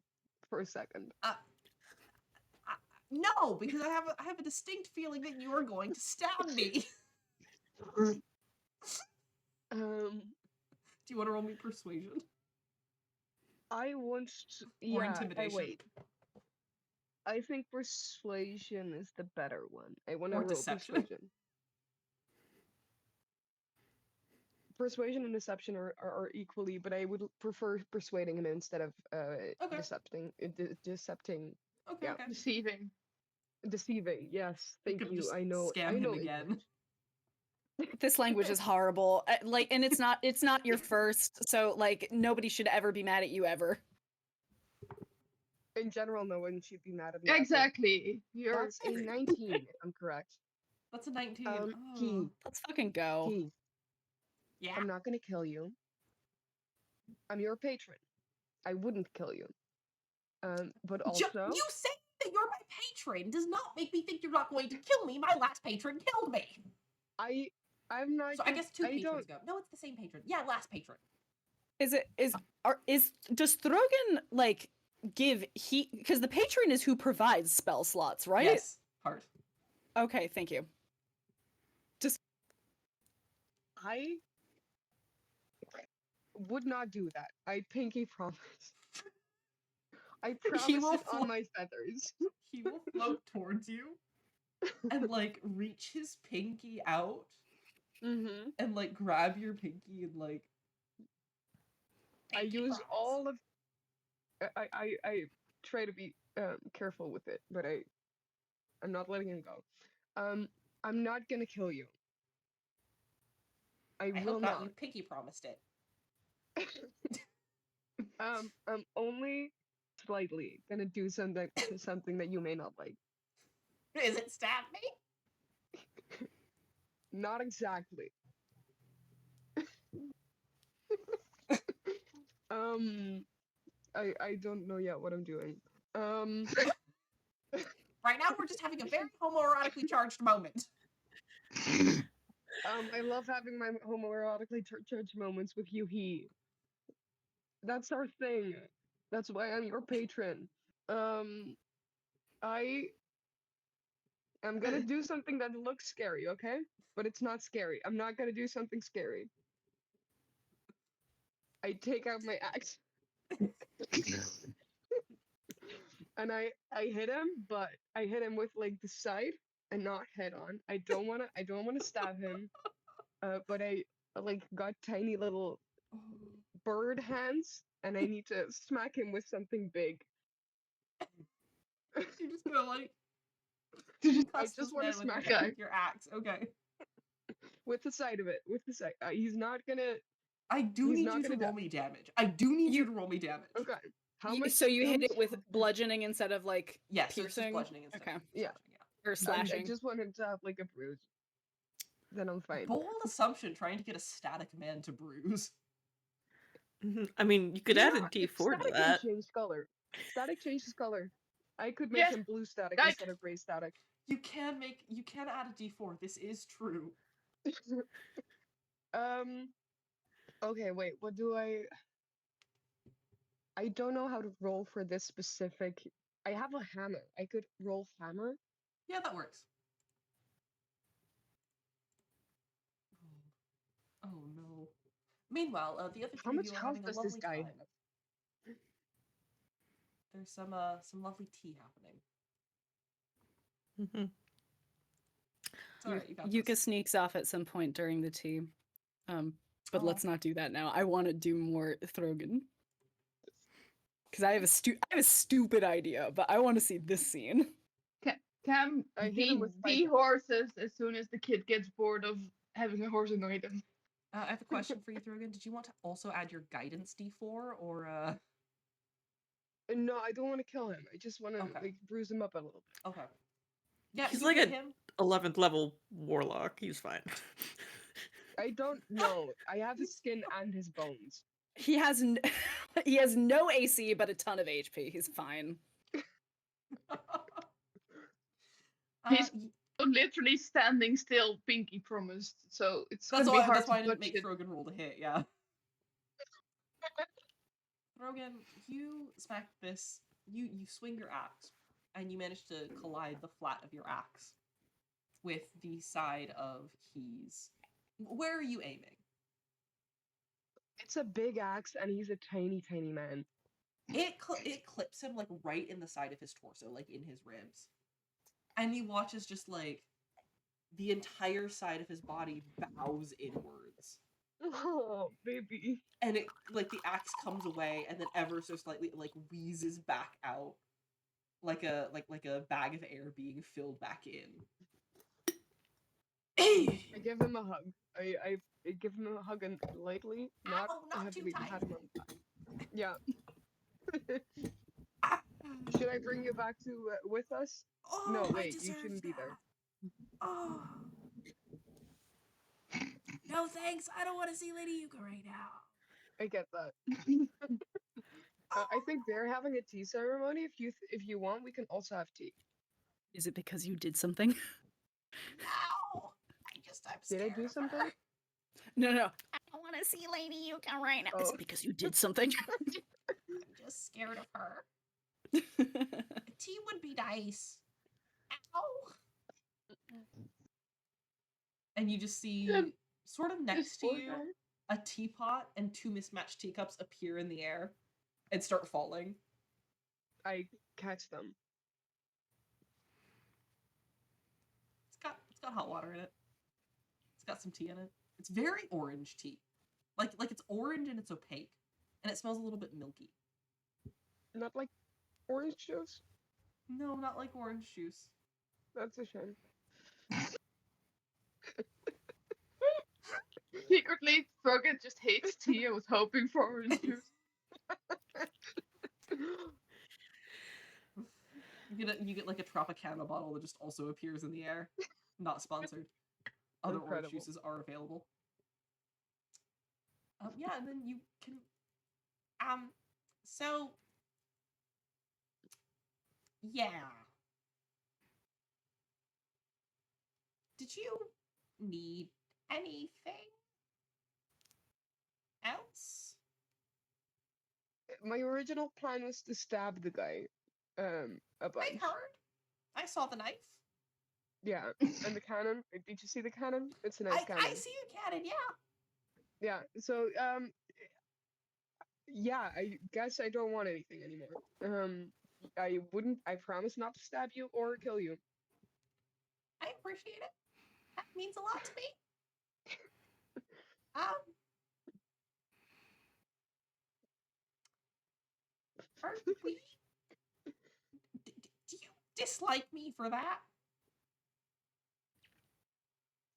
D: for a second?
A: No, because I have a distinct feeling that you are going to stab me.
D: Um,
A: Do you want to roll me persuasion
D: I want to.
A: or
D: Yeah,
A: intimidation
D: wait. I think persuasion is the better one. I want to
A: or
D: roll
A: deception?
D: persuasion. Persuasion and deception are equally, but I would prefer persuading him instead of
A: Okay.
D: decepting. Decepting.
A: Okay,
D: Yeah.
A: okay.
B: Deceiving.
D: Deceiving. Yes,
A: You
D: thank
A: could
D: you.
A: just
D: I know.
A: scam
D: I
A: him
D: know
A: again.
D: English.
E: This language is horrible. Like, and it's not your first, so like nobody should ever be mad at you ever.
D: In general, no one should be mad at me. ever.
B: Exactly. You're
D: That's a 19, if I'm correct.
A: That's a 19.
D: Key.
E: Let's fucking go.
D: Key.
A: Yeah.
D: I'm not gonna kill you. I'm your patron. I wouldn't kill you. But also,
A: You saying that you're my patron does not make me think you're not going to kill me. My last patron killed me.
D: I'm not.
A: So I guess two
D: I
A: patrons go. No, it's the same patron. Yeah, last patron.
E: Does Throgyn like give because the patron is who provides spell slots, right?
A: Yes, part.
E: Okay, thank you.
D: I would not do that. I pinky promise. I promise
A: will
D: it on
A: flo-
D: my feathers.
A: He will float towards you and like reach his pinky out
D: Mm-hmm.
A: and like grab your pinky and like.
D: I
A: Pinky
D: use
A: promise.
D: all of. I try to be careful with it, but I'm not letting him go. I'm not gonna kill you. I will
A: hope not.
D: not.
A: You pinky promised it.
D: I'm only slightly gonna do something that you may not like.
A: Is it stab me?
D: Not exactly. I don't know yet what I'm doing.
A: Right now, we're just having a very homoerotically charged moment.
D: I love having my homoerotically charged moments with you. That's our thing. That's why I'm your patron. I am gonna do something that looks scary, okay? But it's not scary. I'm not gonna do something scary. I take out my axe. And I hit him, but I hit him with like the side and not head on. I don't wanna stab him. But I like got tiny little bird hands and I need to smack him with something big.
A: You're just gonna like.
D: I
A: cuss
D: just
A: this
D: want
A: man
D: to
A: with
D: smack
A: your,
D: him
A: with your axe. Okay.
D: with the side of it. With the side. He's not gonna.
A: I do
D: He's
A: need
D: not
A: you to
D: gonna
A: roll
D: die.
A: me damage. I do need you to roll me damage.
D: Okay. How much?
E: So you
D: how
E: hit
D: much-
E: it with bludgeoning instead of like
A: Yes, so it's just
E: piercing?
A: bludgeoning instead.
E: Okay.
A: Of
D: Yeah.
A: slashing,
E: Or
D: I
E: slashing.
D: just want him to have like a bruise. Then I'm fine.
A: Bold assumption trying to get a static man to bruise.
C: I mean, you could
D: You
C: add
D: know
C: a
D: what?
C: D4 to
D: Static can
C: that.
D: change color. Static changes color. I could make
B: Yes,
D: him blue static
B: guys.
D: instead of gray static.
A: You can add a D4. This is true.
D: Okay, wait. What do I don't know how to roll for this specific. I have a hammer. I could roll hammer.
A: Yeah, that works. Oh no. Meanwhile, the other
D: How
A: three of
D: much
A: you are
D: health
A: having a
D: does this
A: lovely
D: guy
A: time.
D: have?
A: There's some lovely tea happening.
C: Mhm.
A: It's alright, you got
E: Yuka
A: this.
E: sneaks off at some point during the tea. But
A: Oh.
E: let's not do that now. I want to do more Throgyn. Because I have a stupid idea, but I want to see this scene.
B: Cam
D: I hit him
B: the
D: with spike.
B: horses as soon as the kid gets bored of having a horse annoy them.
A: I have a question for you, Throgyn. Did you want to also add your guidance D4 or
D: No, I don't want to kill him. I just want to
A: Okay.
D: like bruise him up a little bit.
A: Okay. Yeah,
C: He's
A: you
C: like
A: hit
C: a
A: him.
C: 11th level warlock. He's fine.
D: I don't know. I have his skin and his bones.
E: He has he has no AC but a ton of HP. He's fine.
B: He's literally standing still, pinky promised. So it's
A: That's
B: gonna be
A: why.
B: hard
A: That's why I
B: to
A: didn't
B: touch
A: make
B: it.
A: Throgyn roll to hit. Yeah. Throgyn, you smack this. You swing your axe, and you manage to collide the flat of your axe with the side of his. Where are you aiming?
D: It's a big axe, and he's a tiny, tiny man.
A: It clips him like right in the side of his torso, like in his ribs, and you watch as just like the entire side of his body bows inwards,
D: Oh, baby.
A: and it like the axe comes away, and then ever so slightly it, like wheezes back out, like a bag of air being filled back in.
D: I give him a hug. I give him a hug and lightly, not
A: Ow, not too
D: heavily,
A: tight.
D: pat him on the back. Yeah.
A: Ah.
D: Should I bring you back to with us?
A: Oh,
D: No,
A: I
D: wait, you
A: deserve
D: shouldn't be there.
A: that. Oh. No thanks, I don't want to see Lady Yuka right now.
D: I get that. I think they're having a tea ceremony. If you want, we can also have tea.
E: Is it because you did something?
A: No! I'm
D: Did I
A: scared
D: do
A: of
D: something?
A: her.
E: No. I don't want to see Lady Yuka right now. Is
D: Oh.
E: it because you did something?
A: I'm just scared of her. Tea would be nice. Ow! And you just see, sort of next to
D: poor
A: you,
D: guy.
A: a teapot and two mismatched teacups appear in the air and start falling.
D: I catch them.
A: It's got hot water in it. It's got some tea in it. It's very orange tea. Like it's orange and it's opaque. And it smells a little bit milky.
D: Not like orange juice.
A: No, not like orange juice.
D: That's a shame.
B: Secretly, Throgyn just hates tea. I was hoping for orange juice.
A: You get like a Tropicana bottle that just also appears in the air. Not sponsored. Other orange
D: Incredible.
A: juices are available. Yeah, and then you can. So. Yeah. Did you need anything else?
D: My original plan was to stab the guy. A
A: I
D: bunch.
A: heard. I saw the knife.
D: Yeah, and the cannon. Did you see the cannon? It's a nice cannon.
A: I see a cannon, yeah.
D: Yeah. So yeah. I guess I don't want anything anymore. I promise not to stab you or kill you.
A: I appreciate it. That means a lot to me. Are we? Do you dislike me for that?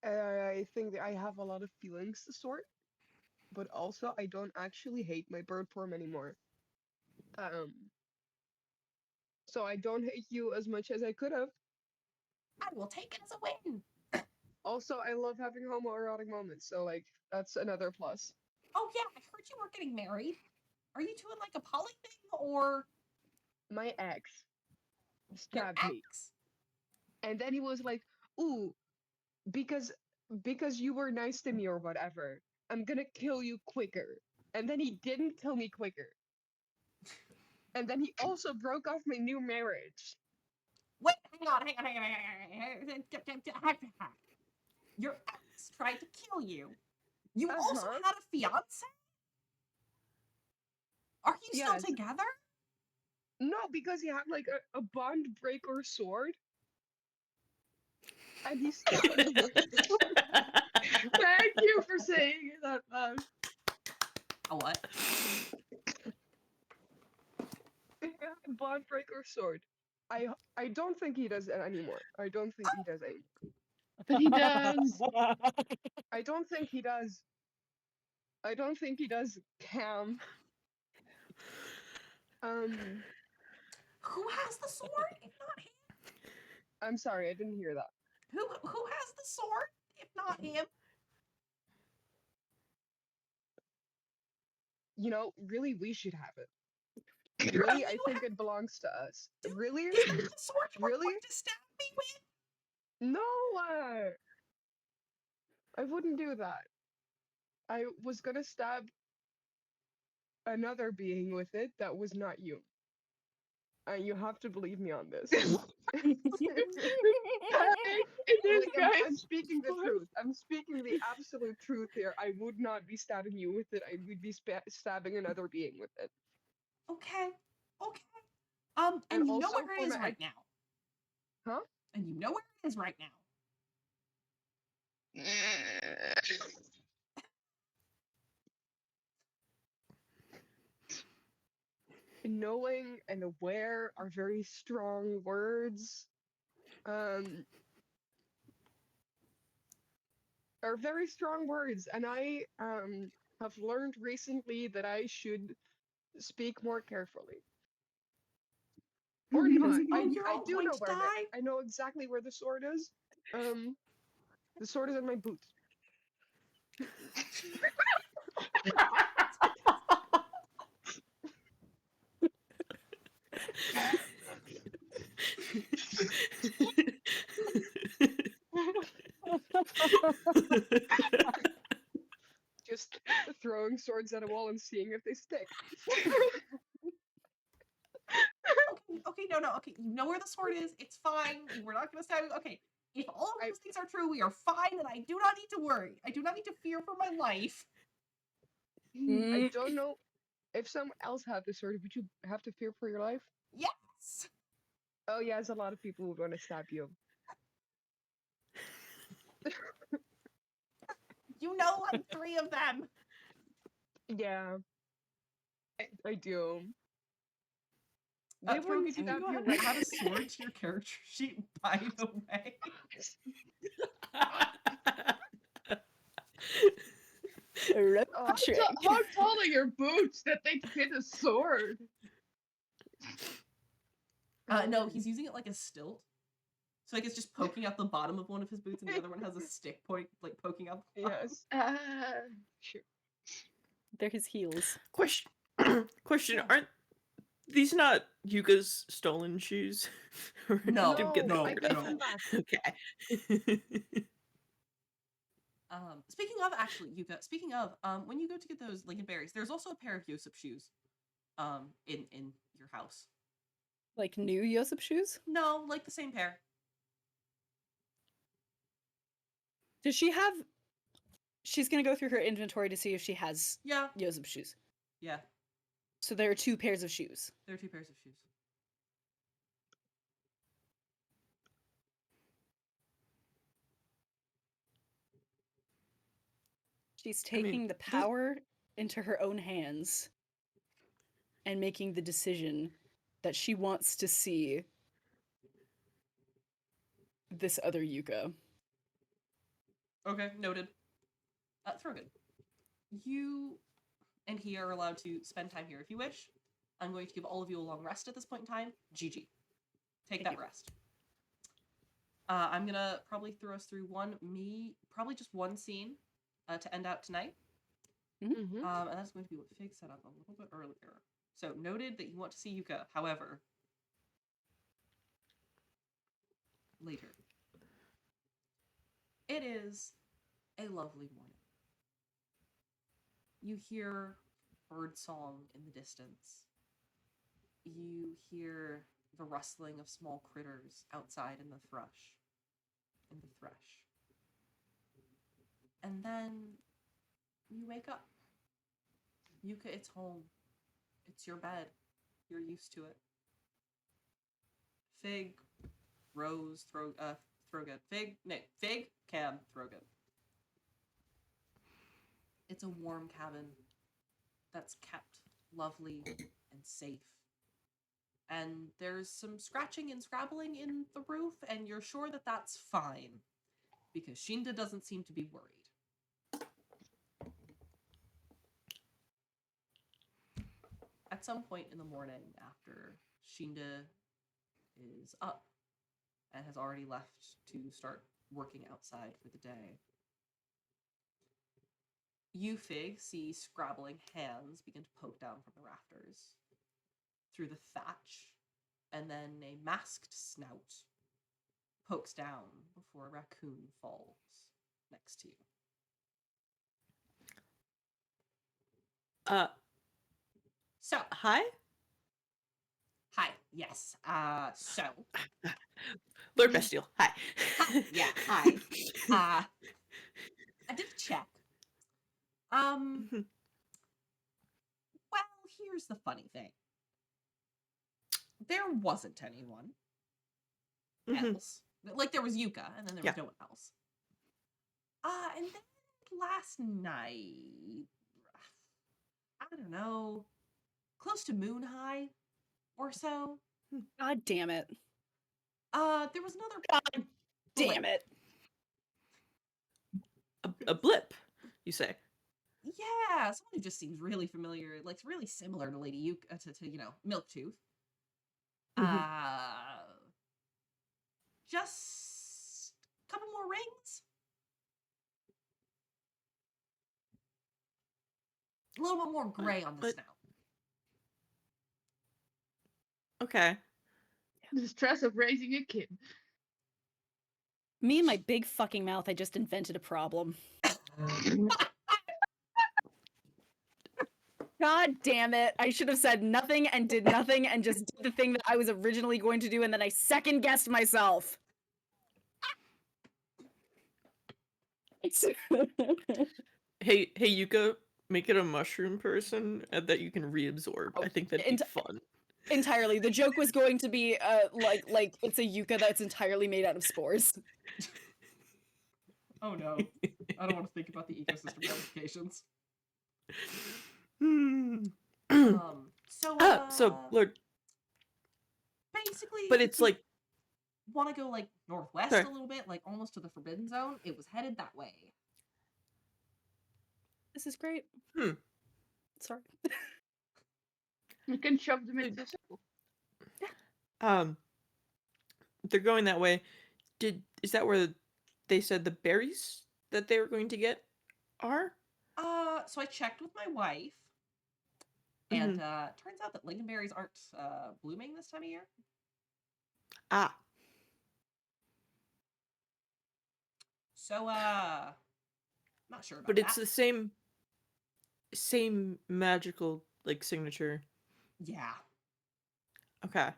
D: I think that I have a lot of feelings to sort, but also I don't actually hate my bird form anymore. So I don't hate you as much as I could have.
A: I will take it as a win.
D: Also, I love having homoerotic moments, so like that's another plus.
A: Oh yeah, I heard you were getting married. Are you doing like a poly thing or
D: My ex
A: your
D: stabbed me,
A: ex?
D: and then he was like, "Ooh, because you were nice to me or whatever, I'm gonna kill you quicker." And then he didn't kill me quicker. And then he also broke off my new marriage.
A: Wait, hang on. Your ex tried to kill you. You also
D: Uh-huh.
A: had a fiance? Are you still
D: Yes.
A: together?
D: No, because he had like a bond breaker sword. And he stabbed me with it.
B: Thank you for saying it out loud.
A: A what?
D: Bond breaker sword. I don't think he does it anymore. I don't think he does it.
B: But he does.
D: I don't think he does. I don't think he does. Cam.
A: Who has the sword, if not him?
D: I'm sorry, I didn't hear that.
A: Who has the sword, if not him?
D: You know, really, we should have it. Really, I think it belongs to us. Really?
A: Is that the sword you were
D: Really?
A: going to stab me with?
D: No, I wouldn't do that. I was gonna stab another being with it that was not you. And you have to believe me on this.
B: It is,
D: Like,
B: guys.
D: I'm speaking the truth. I'm speaking the absolute truth here. I would not be stabbing you with it. I would be stabbing another being with it.
A: Okay. Okay.
D: And
A: And you know
D: also
A: where it
D: for
A: is
D: my
A: right now.
D: Huh?
A: And you know where it is right now.
D: Knowing and aware are very strong words. Are very strong words, and I have learned recently that I should speak more carefully. Or not.
A: Oh, you're
D: I
A: all
D: do
A: going
D: know
A: to
D: where it is.
A: die.
D: I know exactly where the sword is. The sword is in my boot. Just throwing swords at a wall and seeing if they stick.
A: Okay, no, okay. You know where the sword is. It's fine. We're not going to stab you. Okay. If all of those things are true, we are fine, and I do not need to worry. I do not need to fear for my life.
D: I don't know if someone else had the sword. Would you have to fear for your life?
A: Yes.
D: Oh yeah, there's a lot of people who want to stab you.
A: You know, like 3 of them.
D: Yeah, I do. They wouldn't
A: Throgyn, you
D: stab
A: can go
D: you
A: ahead
D: right.
A: and add a sword to your character sheet, by the way.
B: How tall are your boots that they fit a sword?
A: No, he's using it like a stilt. So like it's just poking out the bottom of one of his boots, and the other one has a stick point, like poking out the bottom.
D: Yes. Sure.
E: They're his heels.
C: Question. Question.
A: Yeah.
C: Aren't these not Yuka's stolen shoes? Or did
A: No,
C: you get them
A: no,
D: I
C: for
D: gave
A: no.
D: them back.
C: Okay.
A: Speaking of, actually, Yuka, speaking of, when you go to get those lingonberries, there's also a pair of Yosip shoes, in your house.
E: Like new Yosip shoes?
A: No, like the same pair.
E: Does she have... She's gonna go through her inventory to see if she has
A: Yeah,
E: Yosip shoes.
A: yeah.
E: So there are 2 pairs of shoes.
A: There are 2 pairs of shoes.
E: She's taking the power into her own hands and making the decision that she wants to see this other Yuka.
A: Okay, noted. Throgyn, you and he are allowed to spend time here if you wish. I'm going to give all of you a long rest at this point in time. GG. Take that rest. I'm gonna probably throw us through probably just one scene to end out tonight.
D: Mm-hmm.
A: And that's going to be what Fig set up a little bit earlier. So noted that you want to see Yuka, however, later. It is a lovely morning. You hear bird song in the distance. You hear the rustling of small critters outside in the thrush. And then you wake up. Yuka, it's home. It's your bed. You're used to it. Fig, Rose, Throgyn. Fig, Cam, Throgyn. It's a warm cabin that's kept lovely and safe. And there's some scratching and scrabbling in the roof, and you're sure that that's fine, because Shinda doesn't seem to be worried. At some point in the morning, after Shinda is up and has already left to start working outside for the day, you, Fig, see scrabbling hands begin to poke down from the rafters through the thatch, and then a masked snout pokes down before a raccoon falls next to you. So,
C: Hi?
A: hi. Yes. So,
C: Lord Bestial, hi.
A: yeah, hi. I did a check. Well, here's the funny thing. There wasn't anyone else. Like, there was Yuka, and then there was no one else. And then last night, I don't know, close to moon high or so,
E: God damn it.
A: there was another
E: God damn
A: blip.
E: it.
C: A blip, you say?
A: Yeah, someone who just seems really familiar, like really similar to Lady Yuka, to Milktooth. Just a couple more rings. A little bit more gray on the
C: But-
A: snout.
C: Okay.
B: The stress of raising a kid.
E: Me and my big fucking mouth, I just invented a problem. God damn it. I should have said nothing and did nothing and just did the thing that I was originally going to do, and then I second guessed myself.
C: Hey, Yuka, make it a mushroom person that you can reabsorb. I think that'd be fun.
E: Entirely. The joke was going to be like it's a Yuka that's entirely made out of spores.
A: Oh no. I don't want to think about the ecosystem ramifications.
C: So Lord,
A: basically,
C: but it's like,
A: want to go like northwest
C: sorry.
A: a little bit, like almost to the Forbidden Zone. It was headed that way.
E: This is great. Sorry.
B: You can shove them into the circle.
C: They're going that way. Is that where they said the berries that they were going to get are?
A: So I checked with my wife, and turns out that lingonberries aren't blooming this time of year.
C: Ah.
A: So not sure about
C: But it's
A: that.
C: the same magical like signature.
A: Yeah.
C: Okay.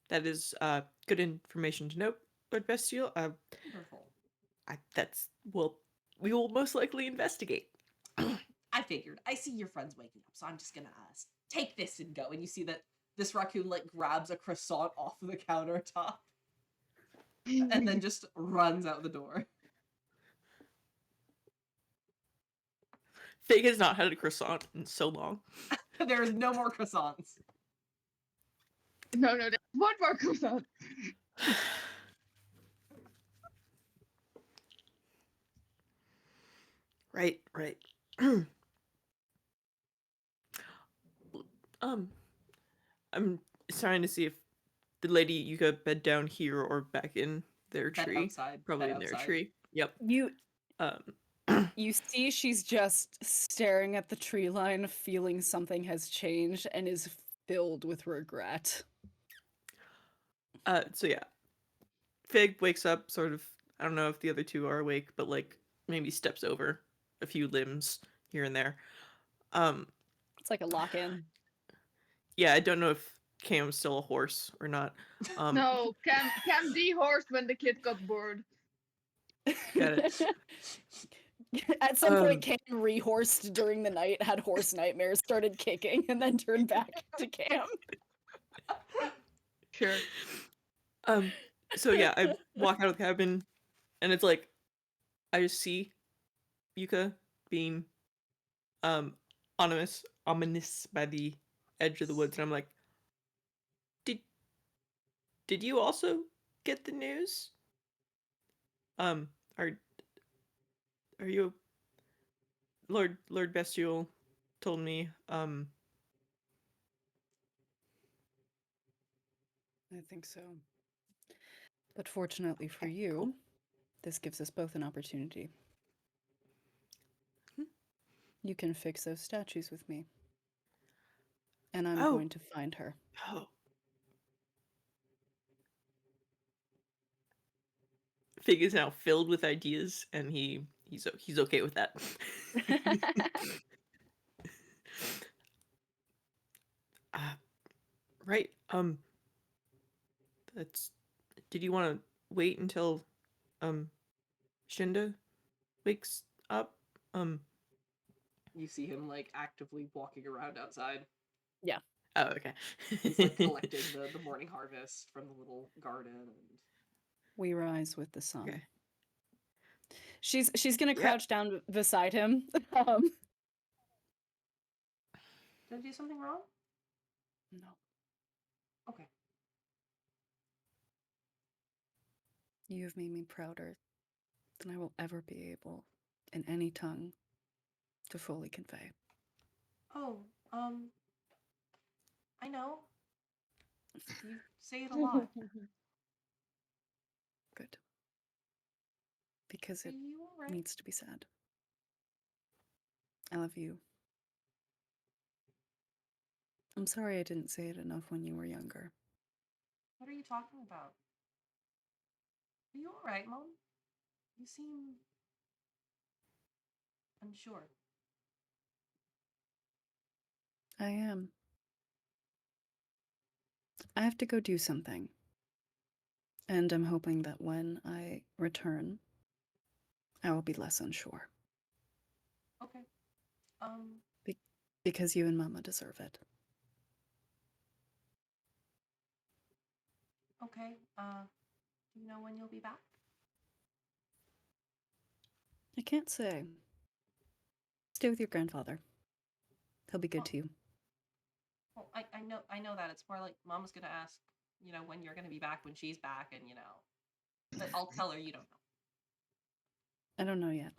C: That is good information to know, Lord Bestial.
A: Wonderful.
C: We will most likely investigate.
A: I figured. I see your friends waking up, so I'm just gonna take this and go. And you see that this raccoon like grabs a croissant off of the countertop and then just runs out the door.
C: Fig has not had a croissant in so long.
A: There is no more croissants.
B: No, there's one more croissant.
C: Right. I'm trying to see if the lady Yuka bed down here or back in their
A: Bed
C: tree.
A: outside.
C: Probably
A: Bed
C: in their
A: outside.
C: tree. Yep.
E: You see she's just staring at the tree line, feeling something has changed, and is filled with regret.
C: So yeah. Fig wakes up sort of, I don't know if the other two are awake, but like maybe steps over a few limbs here and there.
E: It's like a lock-in.
C: Yeah, I don't know if Cam's still a horse or not.
B: No, Cam de-horsed when the kid got bored.
C: Got it.
E: At some point, Cam rehorsed during the night, had horse nightmares, started kicking, and then turned back to Cam.
B: Sure.
C: So yeah, I walk out of the cabin, and it's like, I just see Yuka being ominous by the edge of the woods, and I'm like, did you also get the news? Are you Lord Bestial told me,
E: I think so. But fortunately for you,
C: cool.
E: this gives us both an opportunity. You can fix those statues with me. And I'm going to find her.
C: Oh. Fig is now filled with ideas, and he's okay with that. Right. That's. Did you want to wait until Shinda wakes up?
A: You see him like actively walking around outside.
C: Oh, okay.
A: He's like collecting the morning harvest from the little garden. And
E: We rise with the sun.
C: Okay.
E: She's gonna
C: Yeah.
E: crouch down beside him.
A: did I do something wrong?
E: No.
A: Okay.
E: You have made me prouder than I will ever be able, in any tongue, to fully convey.
A: Oh, I know. You say it a lot.
E: Good. Because
A: Are
E: it
A: you alright?
E: needs to be said. I love you. I'm sorry I didn't say it enough when you were younger.
A: What are you talking about? Are you alright, Mom? You seem unsure.
E: I am. I have to go do something. And I'm hoping that when I return, I will be less unsure.
A: Okay.
E: Because you and Mama deserve it.
A: Okay. Do you know when you'll be back?
E: I can't say. Stay with your grandfather. He'll be good
A: Oh.
E: to you.
A: Well, I know that. It's more like Mama's gonna ask, when you're gonna be back when she's back, and but I'll tell her you don't know.
E: I don't know yet.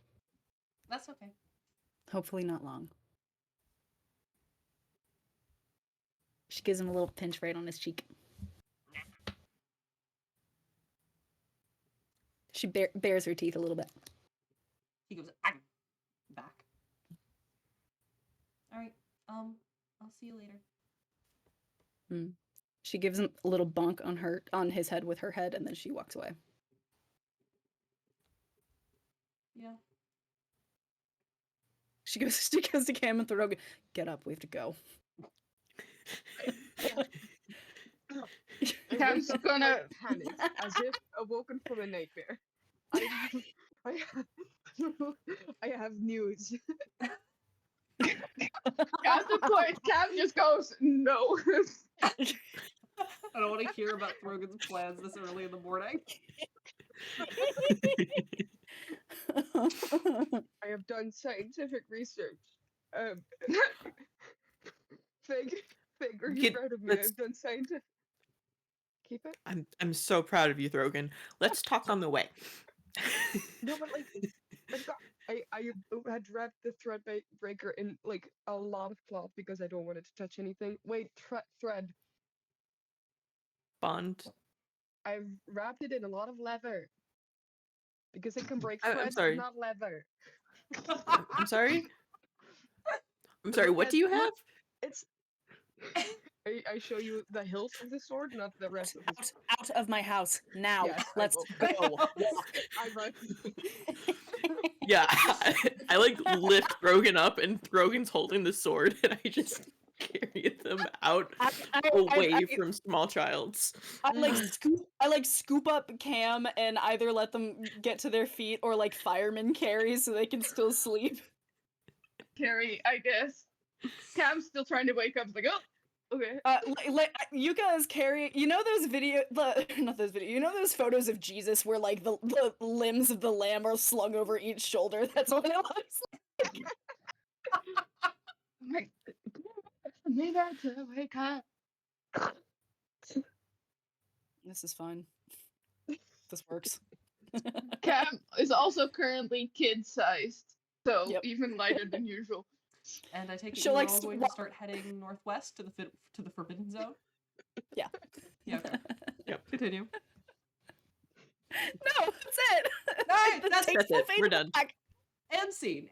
A: That's okay.
E: Hopefully not long. She gives him a little pinch right on his cheek. She bares her teeth a little bit.
A: He goes back. All right. I'll see you later.
E: She gives him a little bonk on his head with her head, and then she walks away.
A: Yeah.
E: She goes to Cam and Throgyn. Get up, we have to go.
B: Cam's
D: wake up
B: gonna
D: quite panicked, as if awoken from a nightmare. I have news.
B: At the point, Cam just goes, no.
A: I don't want to hear about Throgyn's plans this early in the morning.
D: I have done scientific research. Fig, are you proud of me? I've done scientific. Keep it.
C: I'm so proud of you, Throgyn. Let's talk on the way.
D: No, but like, I had wrapped the thread breaker in like a lot of cloth because I don't want it to touch anything. Wait, thread.
C: Bond.
D: I've wrapped it in a lot of leather because it can break
C: I'm
D: thread,
C: sorry.
D: not leather.
C: I'm sorry. I'm sorry. What do you have?
D: It's. I show you the hilt of the sword, not the rest of the sword.
E: Out of my house now.
D: Yes,
E: Let's
D: I
E: go.
D: I run.
C: Yeah, I like lift Throgyn up, and Throgyn's holding the sword, and I just carry them out away from small childs.
E: I scoop up Cam and either let them get to their feet or like fireman carry so they can still sleep.
B: Carrie, I guess. Cam's still trying to wake up. It's like, oh, okay.
E: Yuka is carrying. You know those You know those photos of Jesus where like the limbs of the lamb are slung over each shoulder. That's what it looks like.
B: Like, me there to wake up.
E: This is fine. This works.
B: Cam is also currently kid-sized, so
E: Yep.
B: even lighter than usual.
A: And I take it
E: She'll,
A: you're
E: like,
A: all going to start heading northwest to the Forbidden Zone?
E: Yeah.
A: Yeah, okay.
C: Yep.
A: Continue.
E: No, that's it.
A: Alright, that's
C: it. We're done.
A: And scene.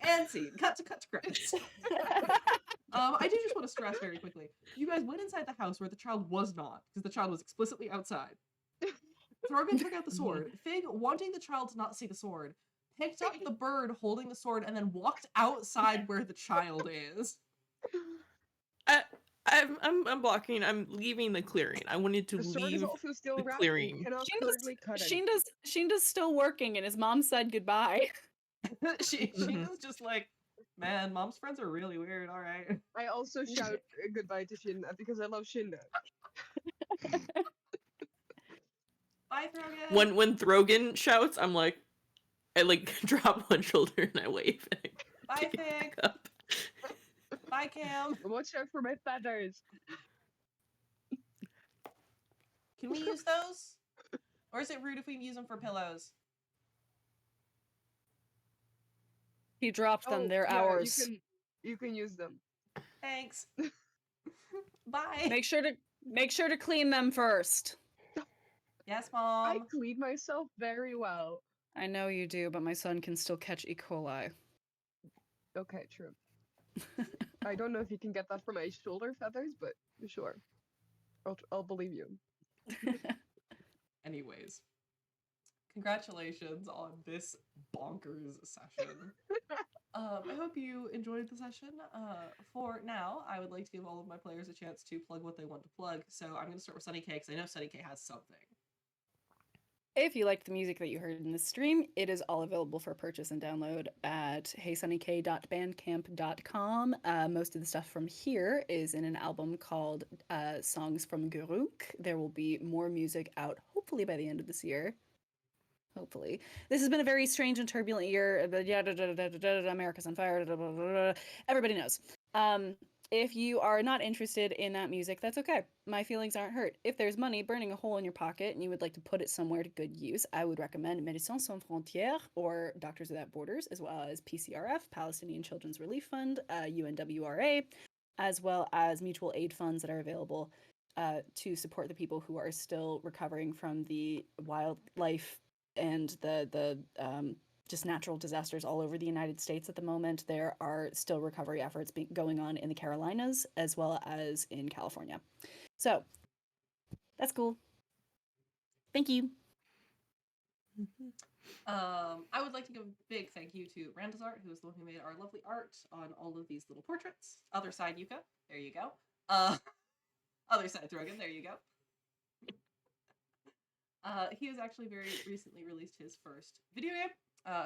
A: Cut to credits. I do just want to stress very quickly. You guys went inside the house where the child was not, because the child was explicitly outside. Throgyn took out the sword. Fig, wanting the child to not see the sword, picked up the bird holding the sword and then walked outside where the child is.
C: I'm blocking. I'm leaving the clearing. I wanted to
D: The sword is
C: leave
D: also still
C: the
D: wrapped. You
C: clearing.
D: cannot currently cut it.
E: Shinda's still working, and his mom said goodbye.
A: Shinda's just like, man, mom's friends are really weird. All right.
D: I also shout goodbye to Shinda because I love Shinda.
A: Bye, Throgyn.
C: When Throgyn shouts, I'm like, I like drop one shoulder and I wave. And I
A: Bye,
C: pick it
A: Fig.
C: back up.
A: Bye, Cam.
D: Watch out for my feathers.
A: Can we use those? Or is it rude if we use them for pillows?
E: He dropped them. They're
D: yeah,
E: ours.
D: You can use them.
A: Thanks. Bye.
E: Make sure to clean them first.
A: Yes,
D: I
A: Mom.
D: clean myself very well.
E: I know you do, but my son can still catch E. coli.
D: Okay, true. I don't know if you can get that from my shoulder feathers, but sure. I'll believe you.
A: Anyways, congratulations on this bonkers session. I hope you enjoyed the session. For now, I would like to give all of my players a chance to plug what they want to plug. So I'm going to start with Sunny K because I know Sunny K has something.
E: If you liked the music that you heard in this stream, it is all available for purchase and download at heysunnyk.bandcamp.com. Most of the stuff from here is in an album called Songs from Guruk. There will be more music out hopefully by the end of this year. Hopefully. This has been a very strange and turbulent year. America's on fire. Everybody knows. If you are not interested in that music, that's okay. My feelings aren't hurt. If there's money burning a hole in your pocket and you would like to put it somewhere to good use, I would recommend Médecins Sans Frontières or Doctors Without Borders, as well as PCRF, Palestinian Children's Relief Fund, UNWRA, as well as mutual aid funds that are available to support the people who are still recovering from the wildlife and the just natural disasters all over the United States at the moment. There are still recovery efforts going on in the Carolinas as well as in California. So that's cool. Thank you.
A: I would like to give a big thank you to Randazart, who is the one who made our lovely art on all of these little portraits. Other side Yuka, there you go. Other side Throgyn, there you go. He has actually very recently released his first video game,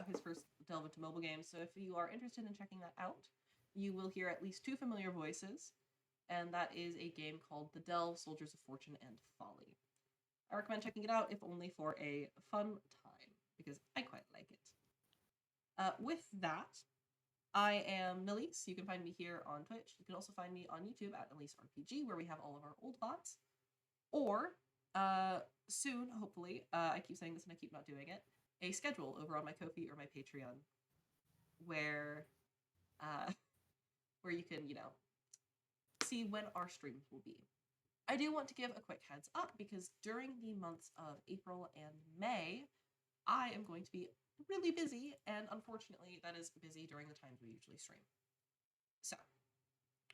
A: his first delve into mobile games. So if you are interested in checking that out, you will hear at least 2 familiar voices, and that is a game called The Delve, Soldiers of Fortune and Folly. I recommend checking it out, if only for a fun time, because I quite like it. With that, I am Nilise. You can find me here on Twitch. You can also find me on YouTube at Nilise RPG, where we have all of our old VODs. Or soon, hopefully, I keep saying this and I keep not doing it, a schedule over on my Ko-fi or my Patreon where you can, see when our streams will be. I do want to give a quick heads up because during the months of April and May, I am going to be really busy, and unfortunately, that is busy during the times we usually stream. So,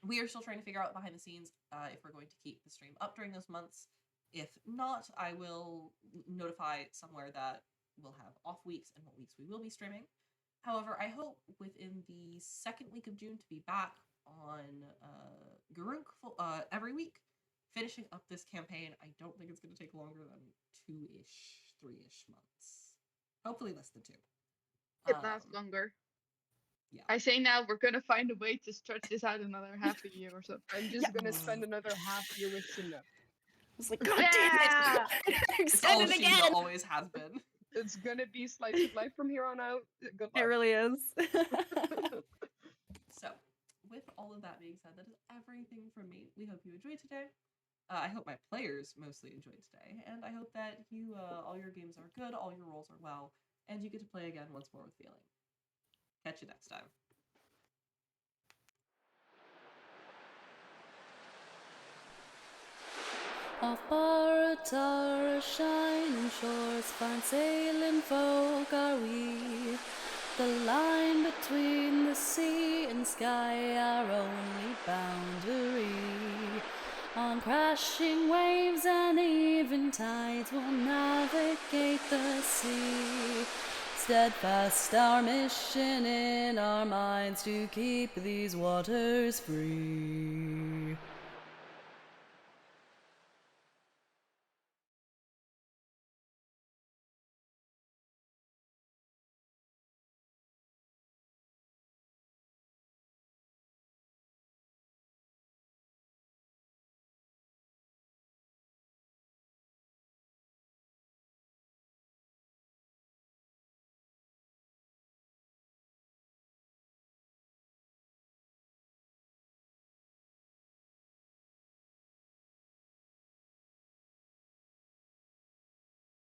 A: we are still trying to figure out behind the scenes if we're going to keep the stream up during those months. If not, I will notify somewhere that we'll have off weeks and what weeks we will be streaming. However, I hope within the second week of June to be back on Gurunk every week, finishing up this campaign. I don't think it's going to take longer than 2-ish, 3-ish months. Hopefully less than 2.
B: It lasts longer.
A: Yeah.
B: I say now we're gonna find a way to stretch this out another half a year or so.
D: I'm just gonna spend another half year with Shinda.
E: I was like, God damn it!
A: It's all
E: Extend it
A: Shinda
E: again!
A: always has been.
D: It's gonna be slice of life from here on out. Good luck.
E: It really is.
A: So, with all of that being said, that is everything from me. We hope you enjoyed today. I hope my players mostly enjoyed today, and I hope that you, all your games are good, all your rolls are well, and you get to play again once more with feeling. Catch you next time.
F: Off Baratar, shining shores, fine sailing folk are we. The line between the sea and sky, our only boundary. On crashing waves and even tides we'll navigate the sea. Steadfast our mission in our minds to keep these waters free.